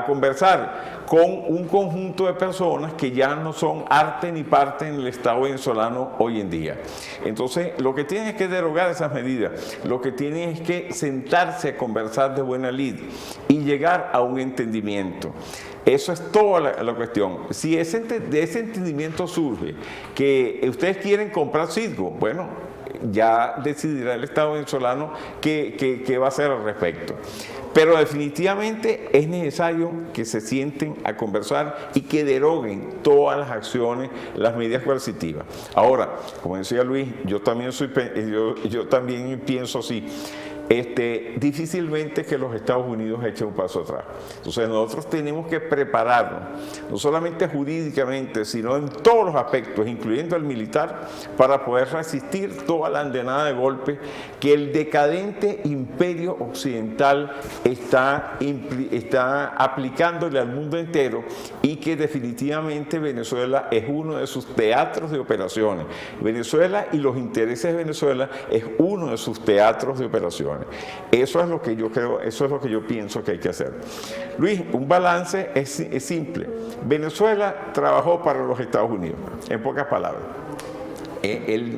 conversar con un conjunto de personas que ya no son arte ni parte en el Estado venezolano hoy en día. Entonces, lo que tienen es que derogar esas medidas, lo que tienen es que sentarse a conversar de buena lid y llegar a un entendimiento. Eso es toda la cuestión. Si de ese entendimiento surge que ustedes quieren comprar Citgo, bueno, ya decidirá el Estado venezolano qué va a hacer al respecto. Pero definitivamente es necesario que se sienten a conversar y que deroguen todas las acciones, las medidas coercitivas. Ahora, como decía Luis, yo también pienso así. Difícilmente que los Estados Unidos echen un paso atrás. Entonces nosotros tenemos que prepararnos, no solamente jurídicamente, sino en todos los aspectos, incluyendo el militar, para poder resistir toda la andanada de golpes que el decadente imperio occidental está aplicándole al mundo entero, y que definitivamente Venezuela es uno de sus teatros de operaciones. Venezuela y los intereses de Venezuela es uno de sus teatros de operaciones. Eso es lo que yo creo, eso es lo que yo pienso que hay que hacer. Luis, un balance es simple. Venezuela trabajó para los Estados Unidos, en pocas palabras.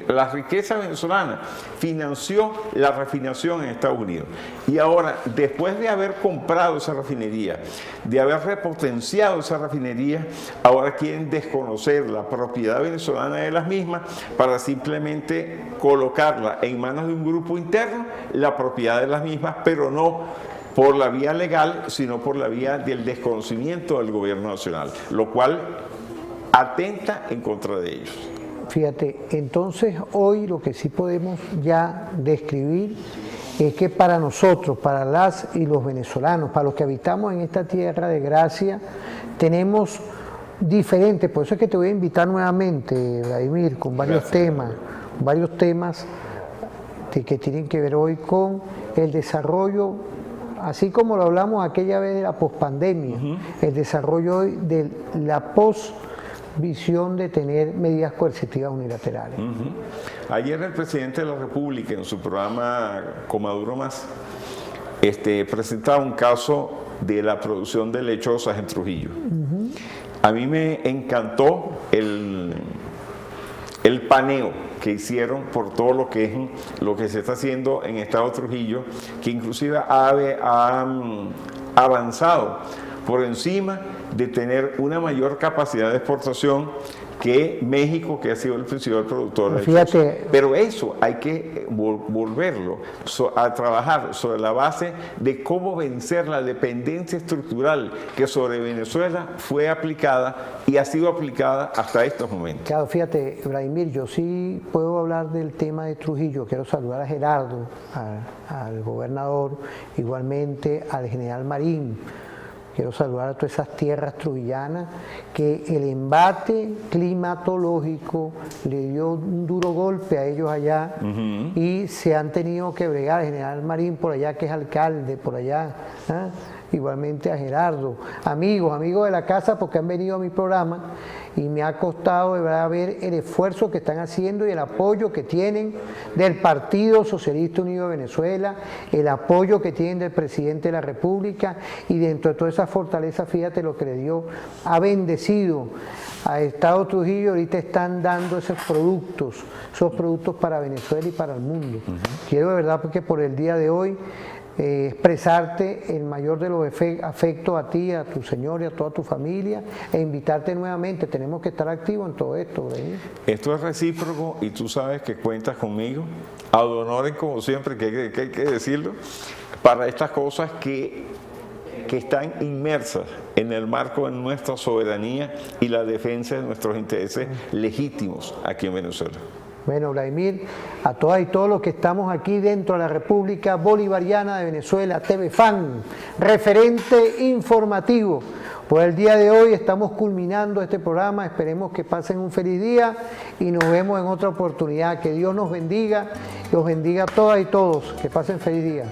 La riqueza venezolana financió la refinación en Estados Unidos, y ahora, después de haber comprado esa refinería, de haber repotenciado esa refinería, ahora quieren desconocer la propiedad venezolana de las mismas para simplemente colocarla en manos de un grupo interno, la propiedad de las mismas, pero no por la vía legal, sino por la vía del desconocimiento del gobierno nacional, lo cual atenta en contra de ellos. Fíjate, entonces hoy lo que sí podemos ya describir es que para nosotros, para las y los venezolanos, para los que habitamos en esta tierra de gracia, tenemos diferentes, por eso es que te voy a invitar nuevamente, Vladimir, con varios temas, que tienen que ver hoy con el desarrollo, así como lo hablamos aquella vez de la pospandemia, el desarrollo hoy de la posvisión de tener medidas coercitivas unilaterales. Ayer el presidente de la República en su programa Con Maduro Más presentaba un caso de la producción de lechosas en Trujillo. A mí me encantó el paneo que hicieron por todo lo que se está haciendo en Estado Trujillo, que inclusive ha avanzado por encima de tener una mayor capacidad de exportación que México, que ha sido el principal productor de leche. Pero eso hay que volverlo a trabajar sobre la base de cómo vencer la dependencia estructural que sobre Venezuela fue aplicada y ha sido aplicada hasta estos momentos. Claro, fíjate, Vladimir, yo sí puedo hablar del tema de Trujillo. Quiero saludar a Gerardo, al gobernador, igualmente al general Marín. Quiero saludar a todas esas tierras trujillanas que el embate climatológico le dio un duro golpe a ellos allá y se han tenido que bregar. El general Marín por allá, que es alcalde por allá, igualmente a Gerardo, amigos de la casa, porque han venido a mi programa y me ha costado de verdad ver el esfuerzo que están haciendo y el apoyo que tienen del Partido Socialista Unido de Venezuela, el apoyo que tienen del presidente de la República, y dentro de toda esa fortaleza, fíjate lo que le dio, ha bendecido a Estado Trujillo. Ahorita están dando esos productos para Venezuela y para el mundo. Quiero de verdad, porque por el día de hoy expresarte el mayor de los afectos a ti, a tu señor y a toda tu familia, e invitarte nuevamente. Tenemos que estar activos en todo esto, ¿verdad? Esto es recíproco y tú sabes que cuentas conmigo, ad honorem, como siempre, que hay que decirlo, para estas cosas que están inmersas en el marco de nuestra soberanía y la defensa de nuestros intereses legítimos aquí en Venezuela. Bueno, Vladimir, a todas y todos los que estamos aquí dentro de la República Bolivariana de Venezuela, TVFAN, referente informativo. Por el día de hoy estamos culminando este programa. Esperemos que pasen un feliz día y nos vemos en otra oportunidad. Que Dios nos bendiga y os bendiga a todas y todos. Que pasen feliz día.